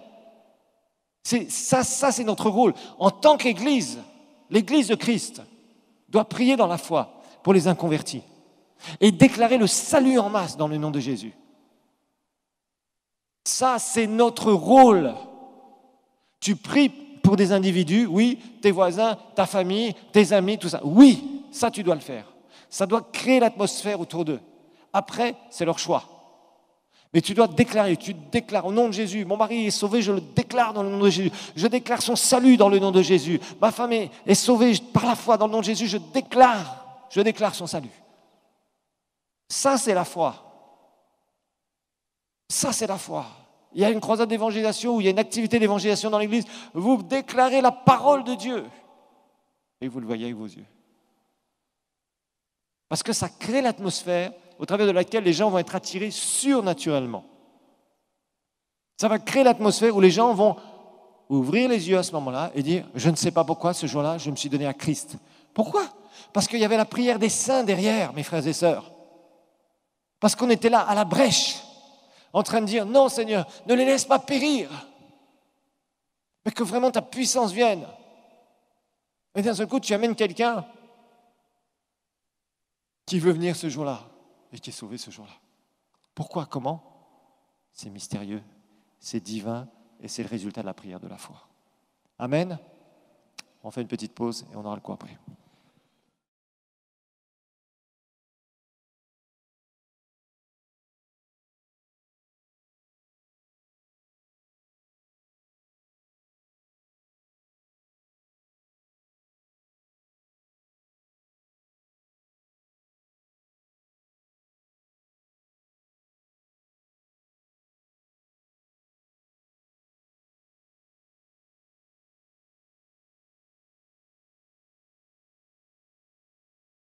Ça, c'est notre rôle. En tant qu'Église, l'Église de Christ doit prier dans la foi pour les inconvertis et déclarer le salut en masse dans le nom de Jésus. Ça, c'est notre rôle. Tu pries pour des individus, oui, tes voisins, ta famille, tes amis, tout ça. Oui, ça, tu dois le faire. Ça doit créer l'atmosphère autour d'eux. Après, c'est leur choix. Mais tu dois déclarer, tu déclares au nom de Jésus, mon mari est sauvé, je le déclare dans le nom de Jésus. Je déclare son salut dans le nom de Jésus. Ma femme est sauvée par la foi dans le nom de Jésus, je déclare son salut. Ça, c'est la foi. Ça, c'est la foi. Il y a une croisade d'évangélisation ou il y a une activité d'évangélisation dans l'Église. Vous déclarez la parole de Dieu. Et vous le voyez avec vos yeux. Parce que ça crée l'atmosphère au travers de laquelle les gens vont être attirés surnaturellement. Ça va créer l'atmosphère où les gens vont ouvrir les yeux à ce moment-là et dire « Je ne sais pas pourquoi, ce jour-là, je me suis donné à Christ. » Pourquoi? Parce qu'il y avait la prière des saints derrière, mes frères et sœurs. Parce qu'on était là, à la brèche, en train de dire « Non, Seigneur, ne les laisse pas périr, mais que vraiment ta puissance vienne. » Et d'un seul coup, tu amènes quelqu'un qui veut venir ce jour-là et qui est sauvé ce jour-là. Pourquoi? Comment? C'est mystérieux, c'est divin et c'est le résultat de la prière de la foi. Amen. On fait une petite pause et on aura le coup après.